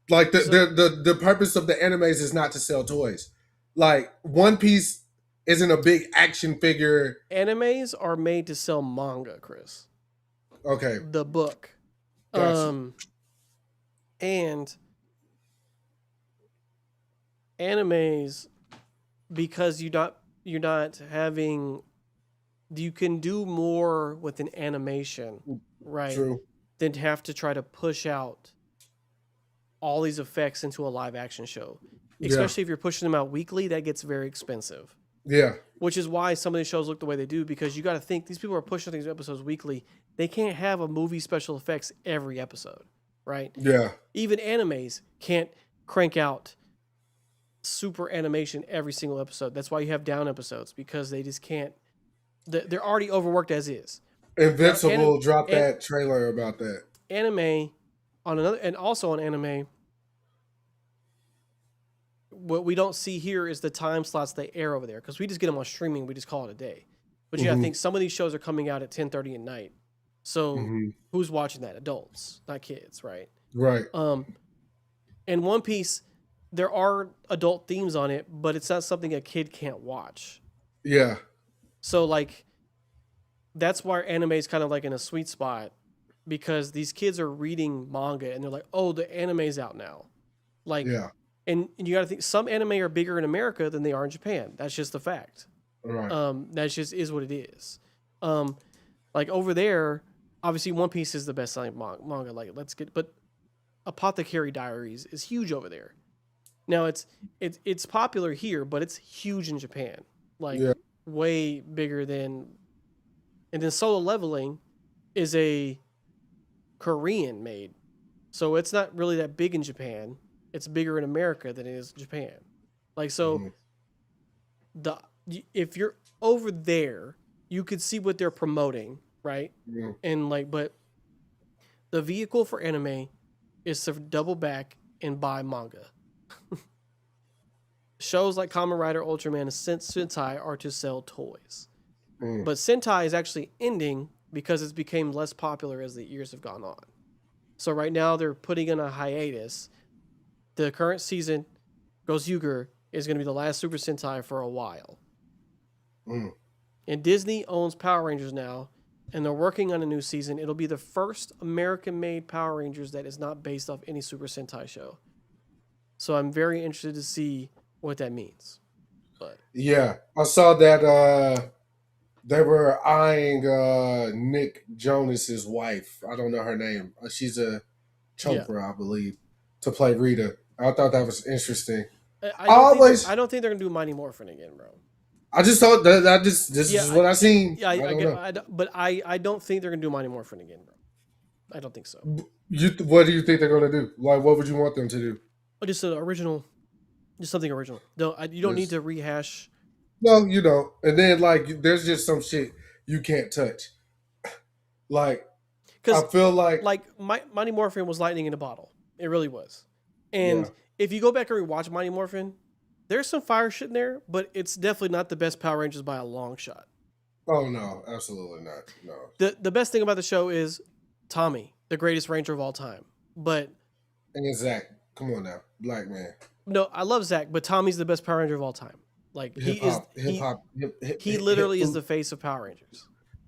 Like the purpose of the animes is not to sell toys. Like One Piece isn't a big action figure. Animes are made to sell manga, Chris. Okay. The book. Gotcha. And animes, because you're not having, you can do more with an animation, right? True. Than to have to try to push out all these effects into a live action show. Especially if you're pushing them out weekly, that gets very expensive. Yeah. Which is why some of these shows look the way they do, because you got to think these people are pushing these episodes weekly. They can't have a movie special effects every episode, right? Yeah. Even animes can't crank out super animation every single episode. That's why you have down episodes, because they just can't. They're already overworked as is. Invincible dropped that trailer about that. Anime on another, and also on anime, what we don't see here is the time slots they air over there, because we just get them on streaming. We just call it a day. But you got to think some of these shows are coming out at 10:30 at night. So who's watching that? Adults, not kids, right? Right. And One Piece, there are adult themes on it, but it's not something a kid can't watch. Yeah. So like, that's why anime is kind of like in a sweet spot, because these kids are reading manga and they're like, oh, the anime's out now. Like, and you got to think some anime are bigger in America than they are in Japan. That's just the fact. Right. That just is what it is. Like over there, obviously One Piece is the best selling manga. Like, but Apothecary Diaries is huge over there. Now it's popular here, but it's huge in Japan. Like way bigger than. And then Solo Leveling is a Korean made, so it's not really that big in Japan. It's bigger in America than it is in Japan. Like, so if you're over there, you could see what they're promoting, right? Yeah. And like, but the vehicle for anime is to double back and buy manga. Shows like Kamen Rider, Ultraman, and Sentai are to sell toys. But Sentai is actually ending because it's became less popular as the years have gone on. So right now they're putting in a hiatus. The current season, Gozyuger, is going to be the last Super Sentai for a while. And Disney owns Power Rangers now, and they're working on a new season. It'll be the first American-made Power Rangers that is not based off any Super Sentai show. So I'm very interested to see what that means. But yeah, I saw that they were eyeing Nick Jonas's wife. I don't know her name. She's a Chopra, I believe, to play Rita. I thought that was interesting. I don't think they're gonna do Mighty Morphin again, bro. I just thought that this is what I seen. Yeah, but I don't think they're gonna do Mighty Morphin again, bro. I don't think so. What do you think they're gonna do? Like, what would you want them to do? Just an original, just something original. No, you don't need to rehash. No, you don't. And then like, there's just some shit you can't touch. Like, I feel like Mighty Morphin was lightning in a bottle. It really was. And if you go back and rewatch Mighty Morphin, there's some fire shit in there, but it's definitely not the best Power Rangers by a long shot. Oh no, absolutely not. No. The best thing about the show is Tommy, the greatest Ranger of all time. But and Zach, come on now, black man. No, I love Zach, but Tommy's the best Power Ranger of all time. Like he literally is the face of Power Rangers.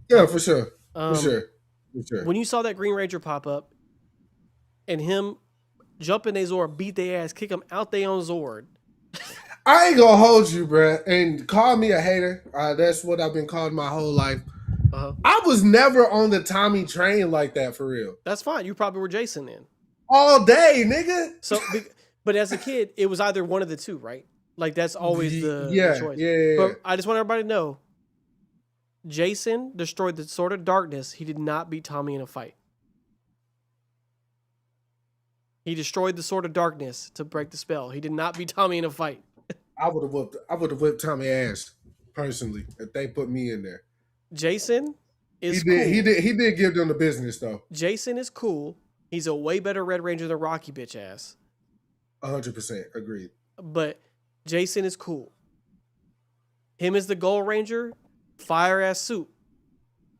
Yeah, for sure. For sure. When you saw that Green Ranger pop up and him jump in their Zord, beat their ass, kick them out their own Zord. I ain't gonna hold you, bruh, and call me a hater. That's what I've been called my whole life. I was never on the Tommy train like that for real. That's fine. You probably were Jason then. All day, nigga. So, but as a kid, it was either one of the two, right? Like that's always the choice. Yeah. But I just want everybody to know, Jason destroyed the Sword of Darkness. He did not beat Tommy in a fight. He destroyed the Sword of Darkness to break the spell. He did not beat Tommy in a fight. I would have whipped Tommy ass personally if they put me in there. Jason is cool. He did give them the business though. Jason is cool. He's a way better Red Ranger than Rocky bitch ass. 100% agreed. But Jason is cool. Him as the Gold Ranger, fire ass suit.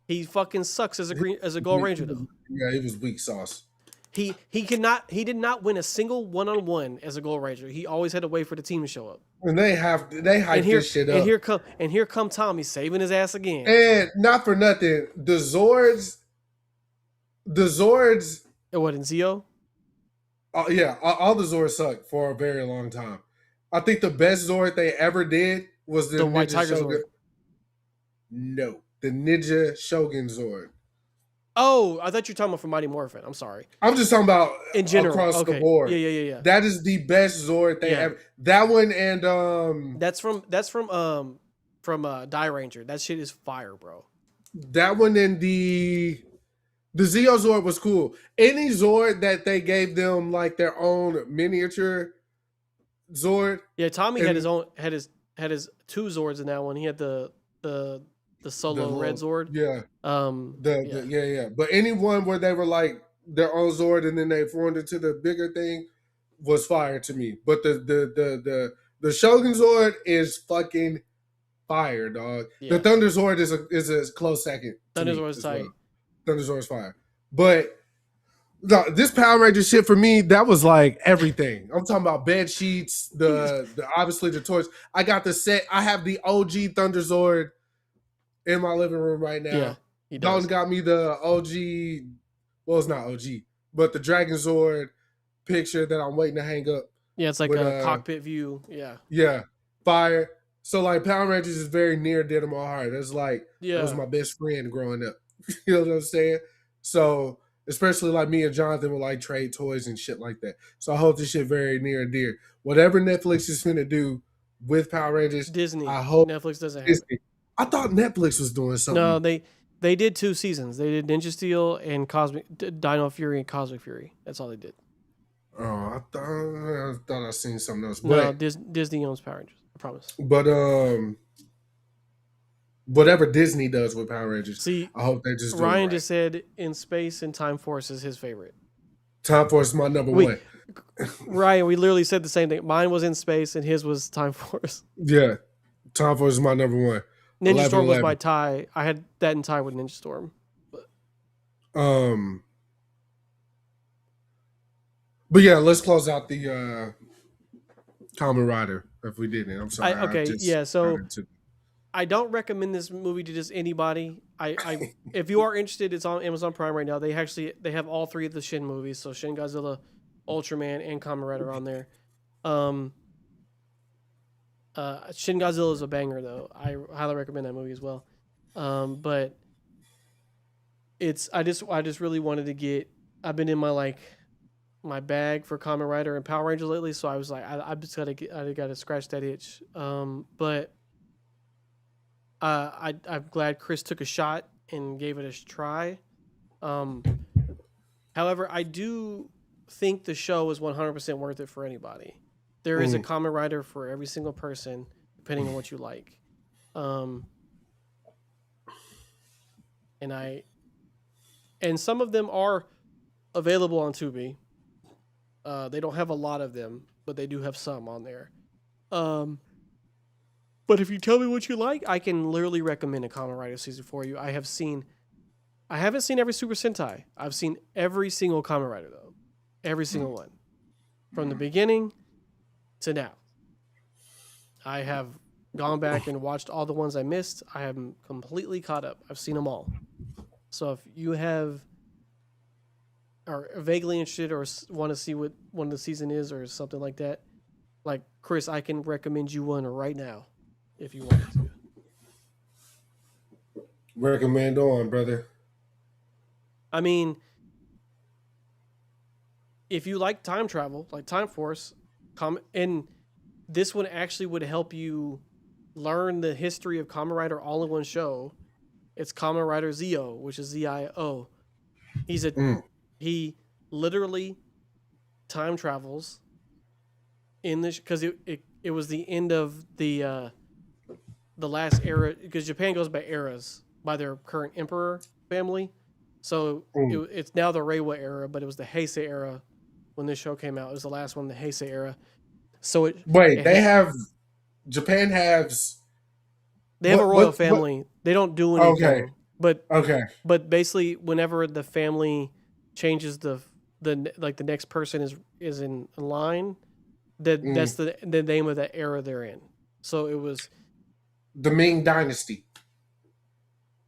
He fucking sucks as a Gold Ranger though. Yeah, he was weak sauce. He did not win a single one-on-one as a Gold Ranger. He always had to wait for the team to show up. And they hype this shit up. And here come Tommy saving his ass again. And not for nothing, the Zords. What, in Zeo? Yeah, all the Zords sucked for a very long time. I think the best Zord they ever did was the White Ninja Tiger Shogun. Zord. No, the Ninja Shogun Zord. Oh, I thought you were talking about from Mighty Morphin. I'm sorry. I'm just talking about in general across the board. Yeah. That is the best Zord they ever. That one and That's from Die Ranger. That shit is fire, bro. That one and the Zeo Zord was cool. Any Zord that they gave them like their own miniature Zord. Yeah, Tommy had his two Zords in that one. He had the solo red Zord. Yeah. Yeah. But anyone where they were like their own Zord and then they formed into the bigger thing was fire to me. But the Shogun Zord is fucking fire, dog. Yeah. The Thunder Zord is a close second. Thunder Zord is tight. Well. Thunder Zord is fire. But this Power Ranger shit for me, that was like everything. I'm talking about bed sheets, the obviously the toys. I got the set. I have the OG Thunder Zord in my living room right now. Yeah, Dalton got me the OG. Well, it's not OG, but the Dragon Zord picture that I'm waiting to hang up. Yeah, it's like a cockpit view. Yeah. Yeah. Fire. So like Power Rangers is very near and dear to my heart. It's like it was my best friend growing up. You know what I'm saying? So especially like me and Jonathan would like trade toys and shit like that. So I hold this shit very near and dear. Whatever Netflix is finna do with Power Rangers, Disney. I hope Netflix doesn't have Disney. it. I thought Netflix was doing something. No, they did 2 seasons. They did Ninja Steel and Dino Fury and Cosmic Fury. That's all they did. Oh, I thought I seen something else. No, Disney owns Power Rangers. I promise. But whatever Disney does with Power Rangers, I hope they just do Ryan it right. just said In Space and Time Force is his favorite. Time Force is my number one. Ryan, we literally said the same thing. Mine was In Space and his was Time Force. Yeah. Time Force is my number one. Ninja Storm was my tie. I had that in tie with Ninja Storm. But yeah, let's close out the Kamen Rider if we didn't. I'm sorry. So I don't recommend this movie to just anybody. I if you are interested, it's on Amazon Prime right now. They have all 3 of the Shin movies. So Shin Godzilla, Ultraman, and Kamen Rider on there. Shin Godzilla is a banger though. I highly recommend that movie as well. But I just really wanted to get. I've been in my bag for Kamen Rider and Power Rangers lately, so I was like, I just gotta scratch that itch. But I'm glad Kris took a shot and gave it a try. However, I do think the show is 100% worth it for anybody. There is a Kamen Rider for every single person, depending on what you like. And some of them are available on Tubi. They don't have a lot of them, but they do have some on there. But if you tell me what you like, I can literally recommend a Kamen Rider season for you. I haven't seen every Super Sentai. I've seen every single Kamen Rider though. Every single one. From the beginning to now. I have gone back and watched all the ones I missed. I am completely caught up. I've seen them all. So if you are vaguely interested or want to see what one of the season is or something like that, like Kris, I can recommend you one right now if you wanted to. Recommend on, brother. I mean, if you like time travel, like Time Force, and this one actually would help you learn the history of Kamen Rider all in one show. It's Kamen Rider Zio, which is ZIO. He literally time travels in this because it was the end of the last era, because Japan goes by eras by their current emperor family. So it's now the Reiwa era, but it was the Heisei era when this show came out. It was the last one, the Heisei era. So Japan has. They have a royal family. They don't do anything. Okay. But basically, whenever the family changes the next person is in line, that's the name of the era they're in. So it was the Ming Dynasty.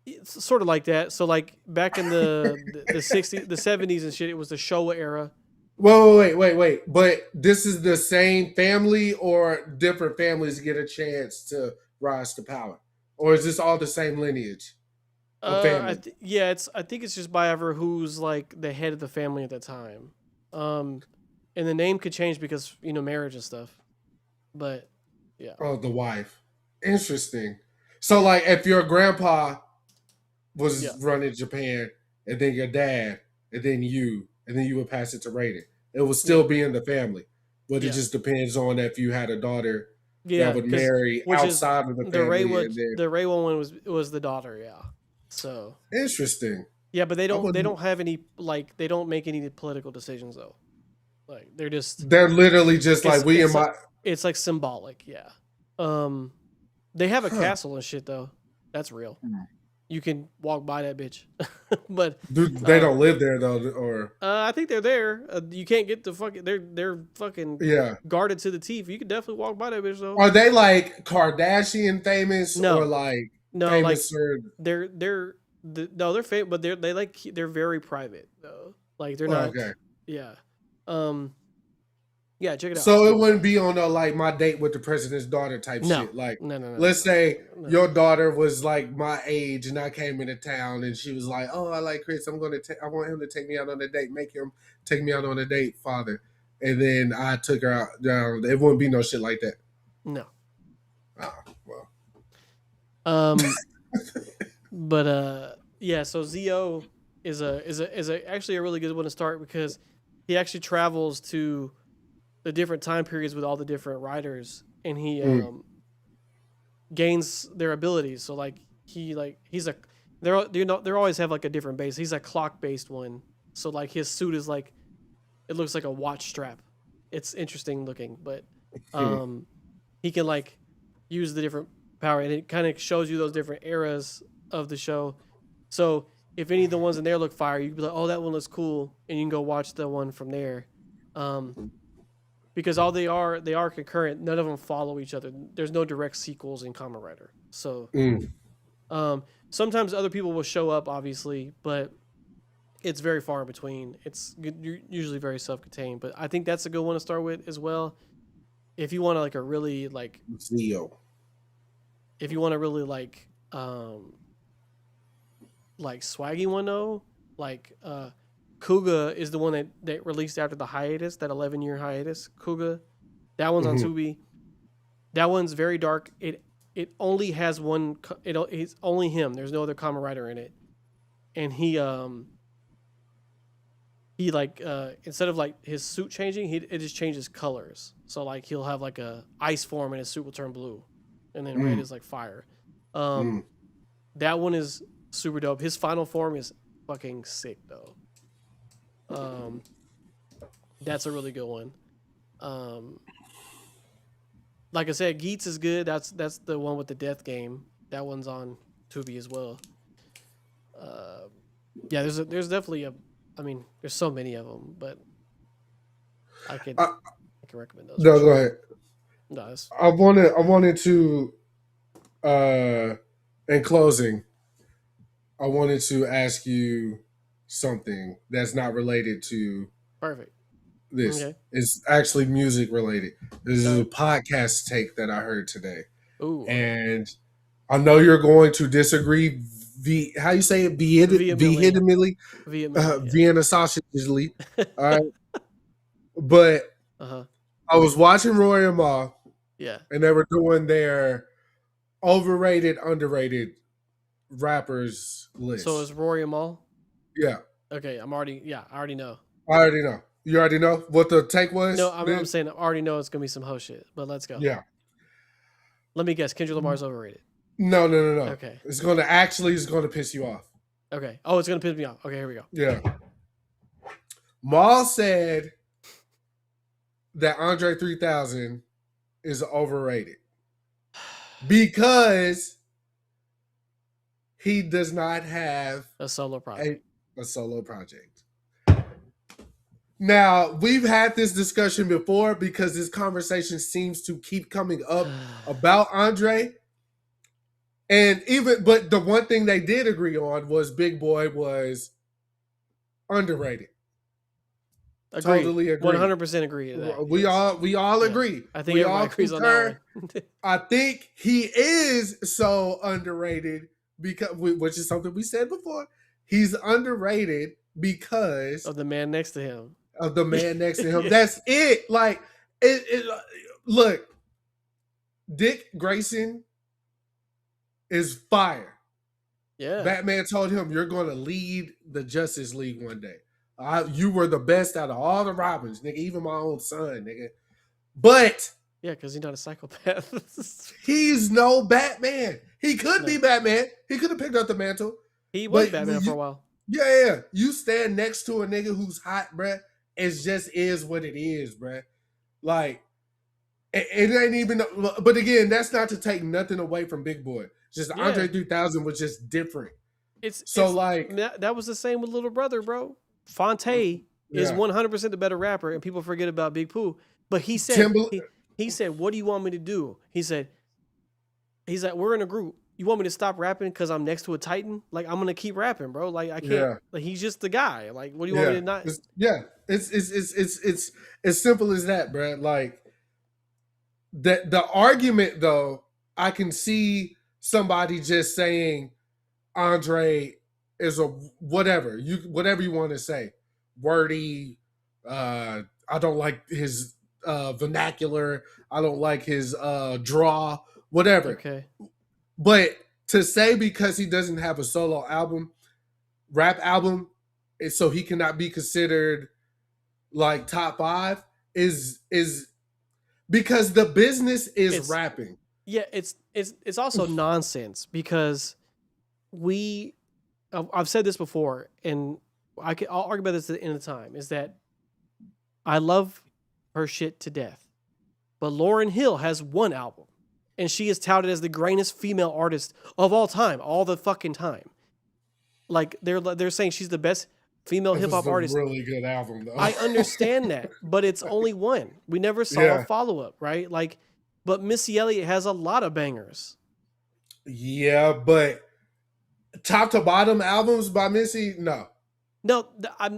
It's sort of like that. So like back in the 60s, the 70s and shit, it was the Showa era. Wait. But this is the same family, or different families get a chance to rise to power? Or is this all the same lineage of family? I think it's just by ever who's like the head of the family at the time. And the name could change because, marriage and stuff. But yeah. Oh, the wife. Interesting. So like if your grandpa was running Japan, and then your dad, and then you would pass it to Raiden, it would still be in the family. But it just depends on if you had a daughter that would marry outside of the family. The Reiwa one was the daughter, yeah. So interesting. Yeah, but they don't have any, like, they don't make any political decisions though. Like they're literally just like it's like symbolic, yeah. They have a castle and shit though. That's real. You can walk by that bitch. But they don't live there though, or I think they're there. You can't get the fucking they're fucking guarded to the teeth. You can definitely walk by that bitch though. Are they like Kardashian famous? No. Or like no, famous like they're famous, but they're very private though. Like they're not. Okay. Yeah. Yeah, check it out. So it wouldn't be on a like My Date with the President's Daughter type shit. Like, no. Let's say your daughter was like my age, and I came into town, and she was like, "Oh, I like Kris. I want him to take me out on a date. Make him take me out on a date, father." And then I took her out down. It wouldn't be no shit like that. No. Well. But yeah. So Zio is actually a really good one to start because he actually travels to the different time periods with all the different riders, and he gains their abilities. So like they always have like a different base. He's a clock based one. So like his suit is like, it looks like a watch strap. It's interesting looking, but he can like use the different power, and it kind of shows you those different eras of the show. So if any of the ones in there look fire, you can be like, oh, that one looks cool, and you can go watch the one from there. Because all they are concurrent. None of them follow each other. There's no direct sequels in Kamen Rider. So sometimes other people will show up, obviously, but it's very far in between. It's usually very self-contained. But I think that's a good one to start with as well. If you want to like a really like Zio. If you want to really like swaggy one though, like Kuga is the one that released after the hiatus, that 11-year hiatus. Kuga, that one's on Tubi. That one's very dark. It only has one. It's only him. There's no other Kamen Rider in it, and he instead of like his suit changing, it just changes colors. So like he'll have like a ice form and his suit will turn blue, and then red is like fire. That one is super dope. His final form is fucking sick though. That's a really good one. Like I said, Geats is good. That's the one with the death game. That one's on Tubi as well. Yeah, there's definitely there's so many of them, but I can recommend those. No, go ahead. No, I wanted to in closing, I wanted to ask you something that's not related to this. Okay. It's actually music related. This is a podcast take that I heard today. Ooh. And I know you're going to disagree how you say it? Vehemently. Vienna sausagely. All right. But I was watching Roy and Ma. Yeah. And they were doing their overrated, underrated rappers list. So is Rory Amal? Yeah. Okay, I already know. I already know. You already know what the take was? No, I'm saying I already know it's gonna be some ho shit, but let's go. Yeah. Let me guess. Kendrick Lamar's overrated. No. Okay. It's gonna piss you off. Okay. Oh, it's gonna piss me off. Okay, here we go. Yeah. Maul said that Andre 3000 is overrated because he does not have a solo project. A solo project. Now, we've had this discussion before because this conversation seems to keep coming up about Andre. But the one thing they did agree on was Big Boy was underrated. Agreed. Totally agree. 100% agree to that. We all agree. I think everybody agrees on that one. I think he is so underrated because, which is something we said before. He's underrated because of the man next to him. That's it. Like look, Dick Grayson is fire. Yeah. Batman told him, "You're going to lead the Justice League one day. You were the best out of all the Robins, nigga. Even my own son, nigga." But yeah, because he's not a psychopath. He's no Batman. He could be Batman. He could have picked up the mantle. He was Batman for a while. Yeah. You stand next to a nigga who's hot, bruh. It just is what it is, bruh. Like, it ain't even. But again, that's not to take nothing away from Big Boy. Just Andre 3000 was just different. That was the same with Little Brother, bro. Fonte is 100% the better rapper, and people forget about Big Pooh. But he said, he said, "What do you want me to do?" He's like, "We're in a group. You want me to stop rapping because I'm next to a Titan? Like, I'm gonna keep rapping, bro. Like, I can't. Yeah. Like, he's just the guy. Like, what do you want me to not?" It's as simple as that, bro. Like, the argument though, I can see somebody just saying Andre is a whatever you want to say, wordy. I don't like his vernacular. I don't like his draw. Whatever. Okay. But to say because he doesn't have a solo rap album, so he cannot be considered like top 5 is because the business is rapping. Yeah, it's also nonsense because I've said this before, and I'll argue about this at the end of time, is that I love her shit to death. But Lauryn Hill has one album, and she is touted as the greatest female artist of all time, all the fucking time. Like, they're saying she's the best female hip-hop artist. Really good album, though. I understand that, but it's only one. We never saw a follow-up, right? Like, but Missy Elliott has a lot of bangers. Yeah, but top to bottom albums by Missy, no. No,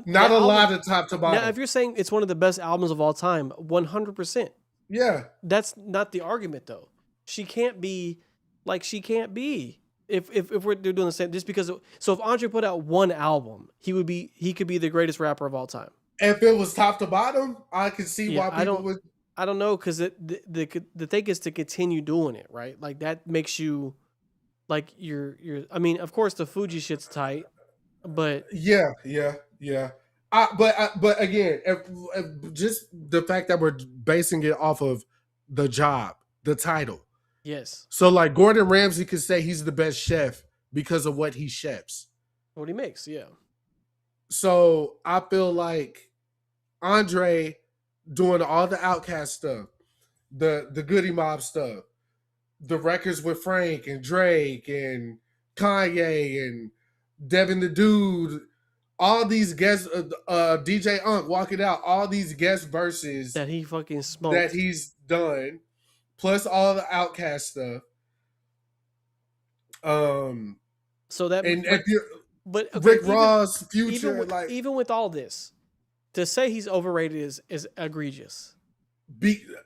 not a lot of top to bottom. Now, if you're saying it's one of the best albums of all time, 100%. Yeah. That's not the argument, though. She can't be. If we're doing the same, just because. So if Andre put out one album, he could be the greatest rapper of all time. If it was top to bottom, I could see why people would. I don't know, because the thing is to continue doing it, right? Like, that makes you, like, you're. I mean, of course, the Fuji shit's tight, but yeah. But again, if just the fact that we're basing it off of the job, the title. Yes. So, like, Gordon Ramsay could say he's the best chef because of what he chefs. What he makes, yeah. So I feel like Andre doing all the Outkast stuff, the Goody Mob stuff, the records with Frank and Drake and Kanye and Devin the Dude, all these guests, DJ Unk walking out, all these guest verses that he fucking smoked, that he's done, plus all the Outkast stuff. So that, and but okay, Rick Ross, Future, even with all this, to say he's overrated is egregious.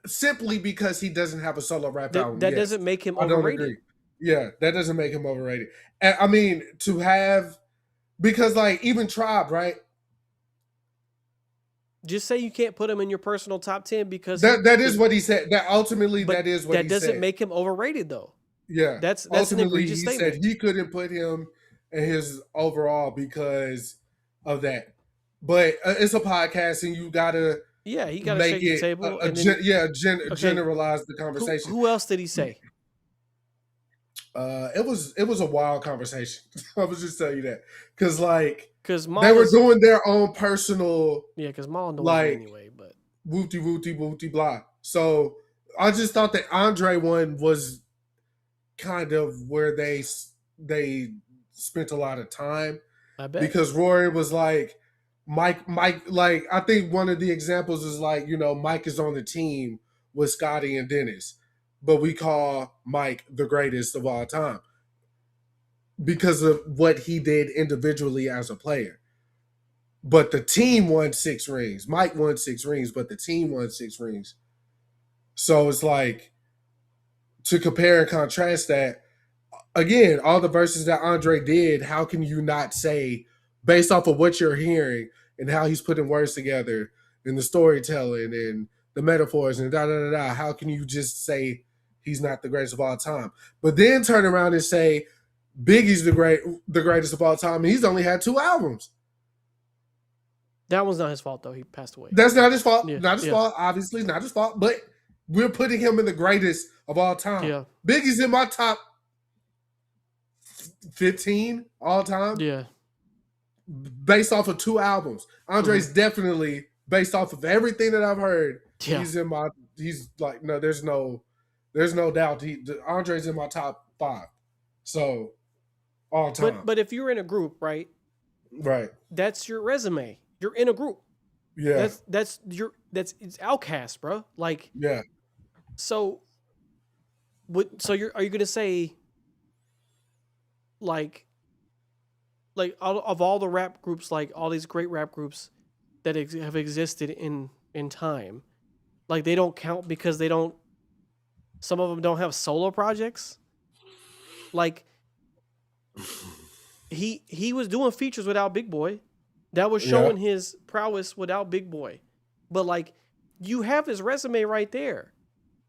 Simply because he doesn't have a solo rap album. That doesn't make him overrated. Yeah, that doesn't make him overrated. And, I mean, to have, because like even Tribe, right? Just say you can't put him in your personal top 10 because That is what he said. That ultimately, but that is what he said. That doesn't make him overrated though. Yeah, That's an ultimately egregious he statement. said he couldn't put him in his overall because of that. But it's a podcast, and you gotta he got to make shake the it table generalize the conversation. Who else did he say? It was a wild conversation. I was just telling you that because Maul they were doing their own personal because Maul knows anyway, but wooty blah. So I just thought that Andre one was kind of where they spent a lot of time. I bet because Rory was like Mike. Like I think one of the examples is like Mike is on the team with Scotty and Dennis, but we call Mike the greatest of all time because of what he did individually as a player. But the team won 6 rings. Mike won 6 rings, but the team won 6 rings. So it's like to compare and contrast that. Again, all the verses that Andre did, how can you not say, based off of what you're hearing and how he's putting words together and the storytelling and the metaphors and how can you just say he's not the greatest of all time? But then turn around and say Biggie's the greatest of all time, and he's only had 2 albums. That was not his fault, though. He passed away. That's not his fault. Yeah, not his fault. Obviously, not his fault. But we're putting him in the greatest of all time. Yeah. Biggie's in my top 15 all time. Yeah. Based off of 2 albums. Andre's definitely, based off of everything that I've heard, he's like, no, there's no doubt. Andre's in my top 5. So, all time. But if you're in a group, right? Right. That's your resume. You're in a group. Yeah. It's Outcast, bro. Like, yeah. So are you going to say like of all the rap groups, like all these great rap groups that have existed in time, like they don't count because some of them don't have solo projects? Like he was doing features without Big Boy. That was showing his prowess without Big Boy. But like you have his resume right there.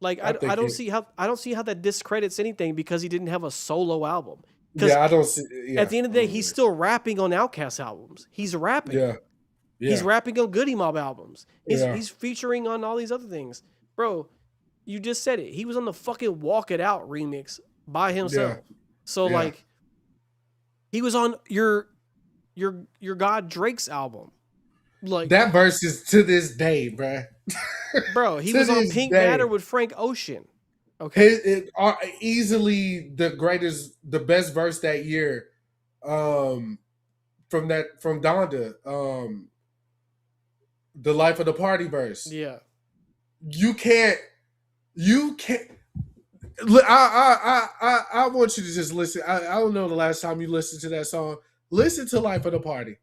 Like I don't see how that discredits anything because he didn't have a solo album. Yeah, I don't see. Yeah. At the end of the day, he's still rapping on Outkast albums. He's rapping. Yeah. He's rapping on Goody Mob albums. He's featuring on all these other things. Bro, you just said it. He was on the fucking Walk It Out remix by himself. Yeah. So like he was on your God Drake's album. Like that verse is to this day, bruh. Bro, he was on Pink Matter with Frank Ocean. Okay. It easily the best verse that year from Donda, the Life of the Party verse. Yeah. You can't I want you to just listen. I don't know the last time you listened to that song. Listen to Life of the Party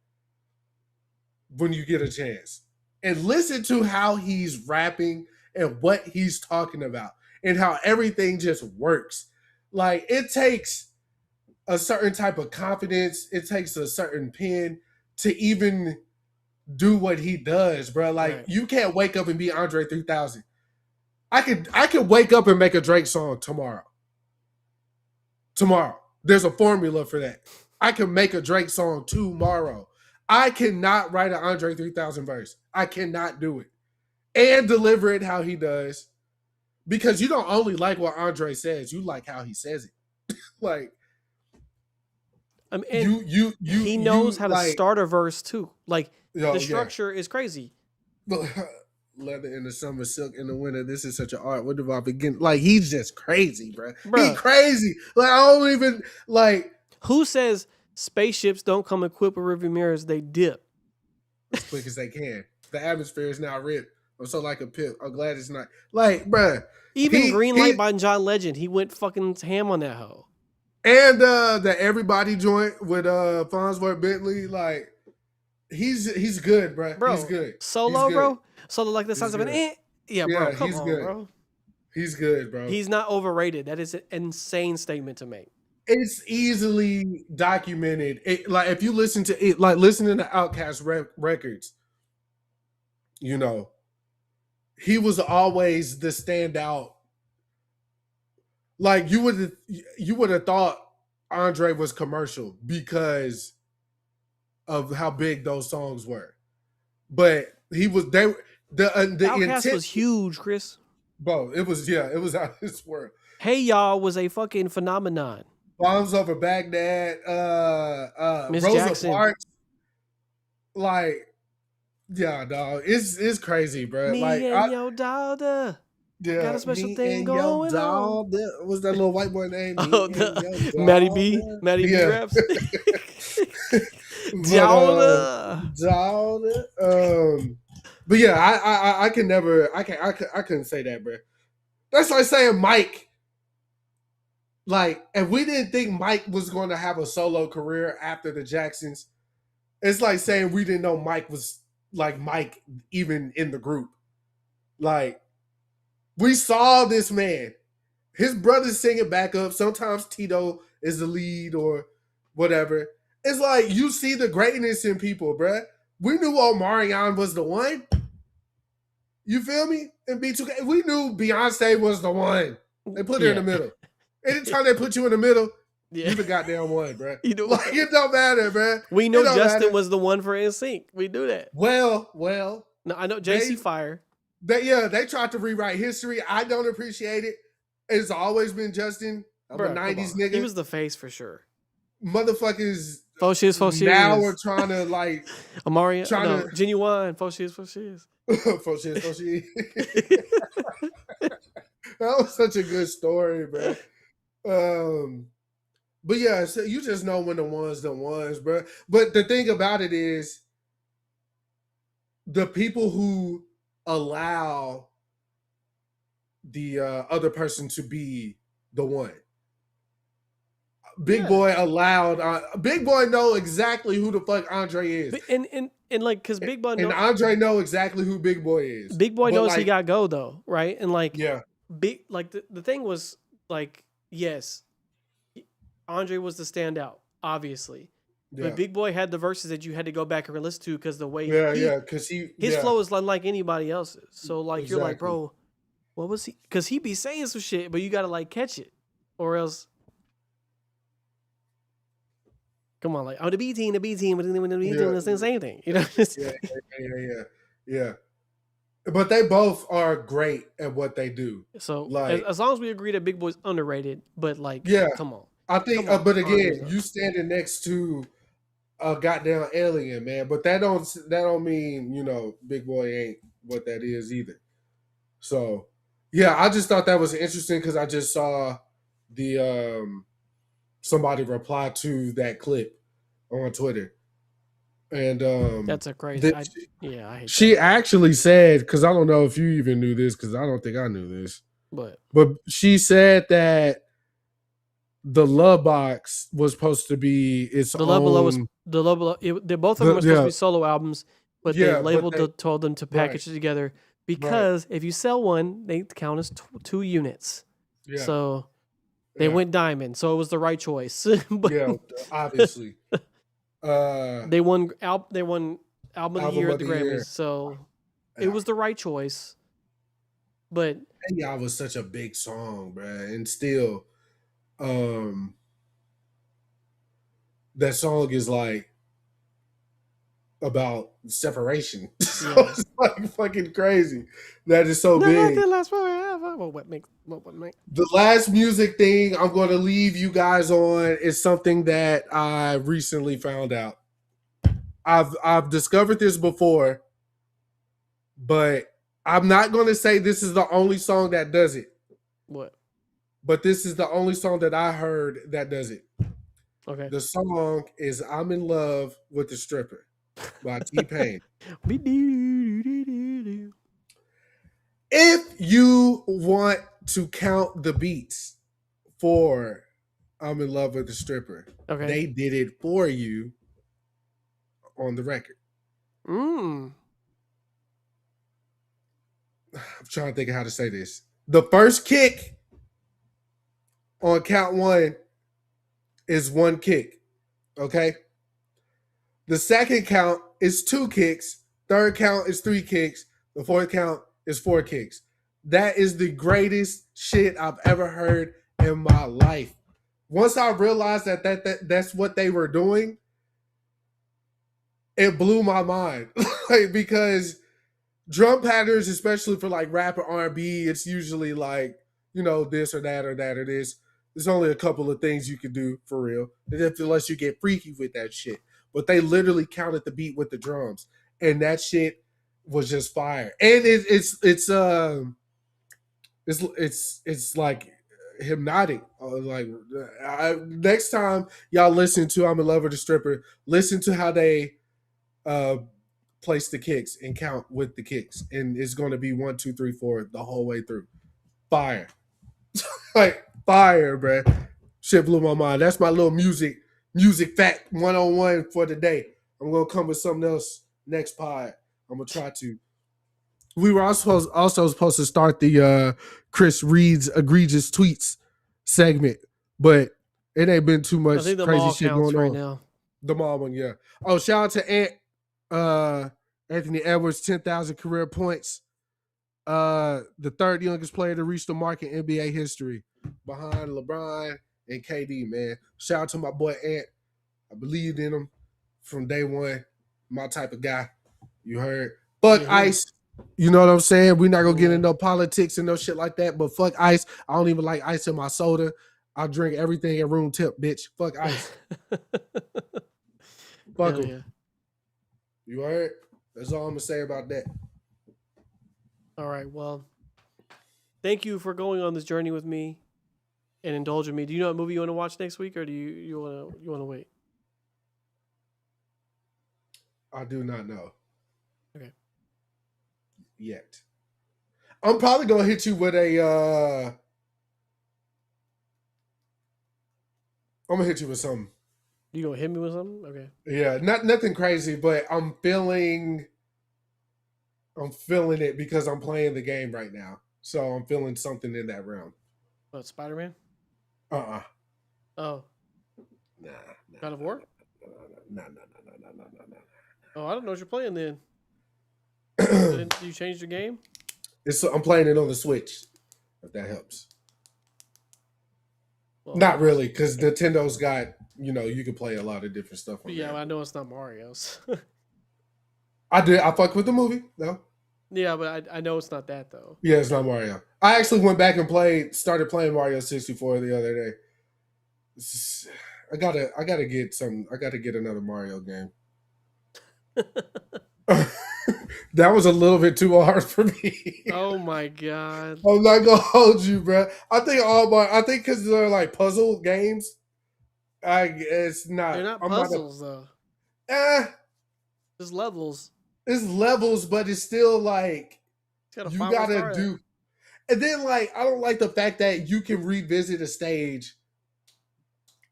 when you get a chance. And listen to how he's rapping and what he's talking about and how everything just works. Like, it takes a certain type of confidence. It takes a certain pen to even do what he does, bro. Like, you can't wake up and be Andre 3000. I could wake up and make a Drake song tomorrow. There's a formula for that. I can make a Drake song tomorrow. I cannot write an Andre 3000 verse. I cannot do it and deliver it how he does, because you don't only like what Andre says, you like how he says it. Like, he knows how to start a verse too. Like the structure is crazy. Leather in the summer, silk in the winter. This is such an art. What do I begin? Like, he's just crazy, bro. He's crazy. Like, I don't even like. Who says spaceships don't come equipped with rearview mirrors? They dip as quick as they can. The atmosphere is now ripped. I'm so like a pimp. I'm glad it's not. Like, bruh. Even Green Light by John Legend, he went fucking ham on that hoe. And the Everybody joint with Farnsworth Bentley, like, he's good, bro. He's good. Solo, he's good. bro. Solo like the sounds of an yeah, bro. Come on, good. bro. He's good, bro. He's not overrated. That is an insane statement to make. It's easily documented. Like if you listen to it, like listening to Outkast records, you know, he was always the standout. Like you would have thought Andre was commercial because of how big those songs were, but he was the Outkast intent was huge, Chris. bro. It was out of this world. Hey Y'all was a fucking phenomenon. Bombs Over Baghdad, Miss Rosa Jackson. Parks, like, yeah, dog, it's crazy, bro. Me like, and your daughter. yeah, got a special me thing and your going on. daughter. What's that little white boy name? Oh, Maddie B Yeah. raps. But, Daughter. but yeah, I can never, I couldn't say that, bro. That's like saying Mike. Like, if we didn't think Mike was going to have a solo career after the Jacksons, it's like saying we didn't know Mike was like Mike even in the group. Like, we saw this man. His brother's singing backup. Sometimes Tito is the lead or whatever. It's like you see the greatness in people, bruh. We knew Omarion was the one. You feel me? In B2K, we knew Beyonce was the one. They put her in the middle. Anytime they put you in the middle, you the goddamn one, bruh. You know, like, it don't matter, bruh. We know Justin matter. was the one for NSYNC. We do that. Well. No, I know JC Fire. They tried to rewrite history. I don't appreciate it. It's always been Justin. I'm Bruh, a 90s nigga. He was the face for sure. Motherfuckers Faux shiz. now we're trying to like Amari, Genuine. Faux shiz. Faux shiz. That was such a good story, bro. But yeah, so you just know when the ones, bro. But the thing about it is, the people who allow the other person to be the one. Big Boy allowed. Big Boy know exactly who the fuck Andre is, and like because Big Boy and Andre know exactly who Big Boy is. Big Boy knows like, he got go though, right? And like yeah, big like the thing was like yes, Andre was the standout, obviously. yeah. But Big Boy had the verses that you had to go back and listen to because the way because his flow is unlike anybody else's. So like you're like, Exactly. bro, what was he? Because he be saying some shit, but you gotta like catch it, or else. Come on, like the B team, but the same thing, you know. Yeah. But they both are great at what they do. So like, as long as we agree that Big Boy's underrated, but like, come on. I think, but again, you standing next to a goddamn alien, man. But that don't mean Big Boy ain't what that is either. So yeah, I just thought that was interesting because I just saw the somebody reply to that clip on Twitter, and that's a crazy. I hate she that. actually said, because I don't know if you even knew this, because I don't think I knew this, but she said that the Love Box was supposed to be its the Love Below was the Love Below. Both of them were supposed to be solo albums, but they told them to package it together because if you sell one, they count as 2 units. Yeah. So they went diamond, so it was the right choice. But, obviously. They won album of the year at the Grammys, so it was the right choice. But Hey Y'all was such a big song, bruh, and still, that song is like about separation. So it's like fucking crazy. That is so big. What make? The last music thing I'm going to leave you guys on is something that I recently found out. I've discovered this before, but I'm not going to say this is the only song that does it. What? But this is the only song that I heard that does it. Okay. The song is "I'm in Love with the Stripper" by T-Pain. If you want to count the beats for "I'm in Love with the Stripper," they did it for you on the record. I'm trying to think of how to say this. The first kick on count 1 is 1 kick. Okay? The second count is 2 kicks. Third count is 3 kicks. The fourth count is 4 kicks. That is the greatest shit I've ever heard in my life. Once I realized that's what they were doing, it blew my mind. Like, because drum patterns, especially for like rap or R&B, it's usually like, you know, this or that or that or this. There's only a couple of things you can do for real, unless you get freaky with that shit. But they literally counted the beat with the drums, and that shit was just fire. And it's like hypnotic. Next time y'all listen to "I'm in Love with a Stripper," listen to how they place the kicks and count with the kicks, and it's going to be 1, 2, 3, 4 the whole way through. Fire. Like fire, bruh. Shit blew my mind. That's my little music fact 101 for the day. I'm gonna come with something else next pod. I'm gonna try to. We were also supposed to start the Chris reads egregious tweets segment, but it ain't been too much I think the crazy mall shit counts going right on. now. The mall one, yeah. Oh, shout out to Anthony Edwards, 10,000 career points. The third youngest player to reach the mark in NBA history, behind LeBron and KD, man. Shout out to my boy Ant. I believed in him from day one. My type of guy. You heard? Fuck Ice. You know what I'm saying? We're not gonna get into no politics and no shit like that, but fuck Ice. I don't even like ice in my soda. I drink everything at room temp, bitch. Fuck Ice. Fuck him. Yeah. You heard? That's all I'm gonna say about that. All right. Well, thank you for going on this journey with me and indulging me. Do you know what movie you want to watch next week, or do you want to wait? I do not know. Okay. Yet. I'm probably gonna hit you with a I'm gonna hit you with something. You gonna hit me with something? Okay. Yeah, nothing crazy, but I'm feeling it because I'm playing the game right now. So I'm feeling something in that realm. What, Spider-Man? Oh. Nah. God of War? No. Oh, I don't know what you're playing then. Did you change the game? I'm playing it on the Switch, if that helps. Well, not really, because Nintendo's got, you can play a lot of different stuff on there. I know it's not Mario's. I fuck with the movie, though. Yeah, but I know it's not that, though. Yeah, it's not Mario. I actually went back and started playing Mario 64 the other day. I gotta get another Mario game. That was a little bit too hard for me. Oh my god! I'm not gonna hold you, bro. I think because they're like puzzle games. It's not. They're not puzzles though. Just levels. It's levels, but it's still like you gotta do. And then like I don't like the fact that you can revisit a stage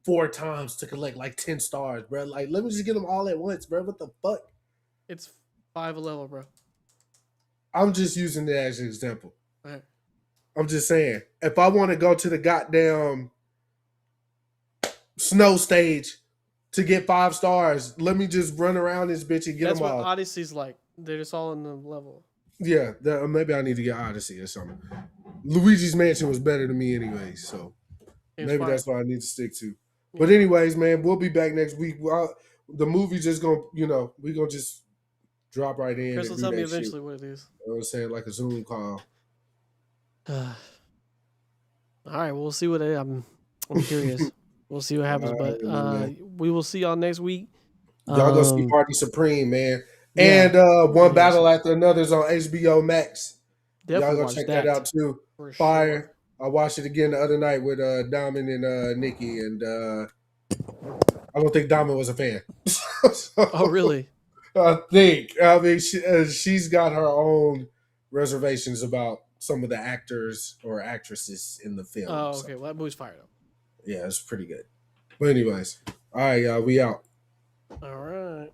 4 times to collect like 10 stars, bro. Like let me just get them all at once, bro. What the fuck? It's 5 a level, bro. I'm just using it as an example. Right. I'm just saying, if I want to go to the goddamn snow stage to get 5 stars, let me just run around this bitch and get them all. That's what Odyssey's like. They're just all in the level. Yeah, maybe I need to get Odyssey or something. Luigi's Mansion was better than me anyway, so maybe that's what I need to stick to. Yeah. But anyways, man, we'll be back next week. The movie's just gonna, we're gonna just drop right in. Chris will tell me eventually what it is. You know what I'm saying? Like a Zoom call. All right, we'll see what I'm curious. We'll see what happens, but we will see y'all next week. Y'all gonna see Party Supreme, man. Yeah, and One Battle After Another's on HBO Max. Y'all go check that out too. Fire. Sure. I watched it again the other night with Diamond and Nikki, and I don't think Diamond was a fan. Oh, really? I mean, she's got her own reservations about some of the actors or actresses in the film. Oh, okay. So. Well, that movie's fired up. Yeah, it's pretty good. But anyways, all right, y'all, we out. All right.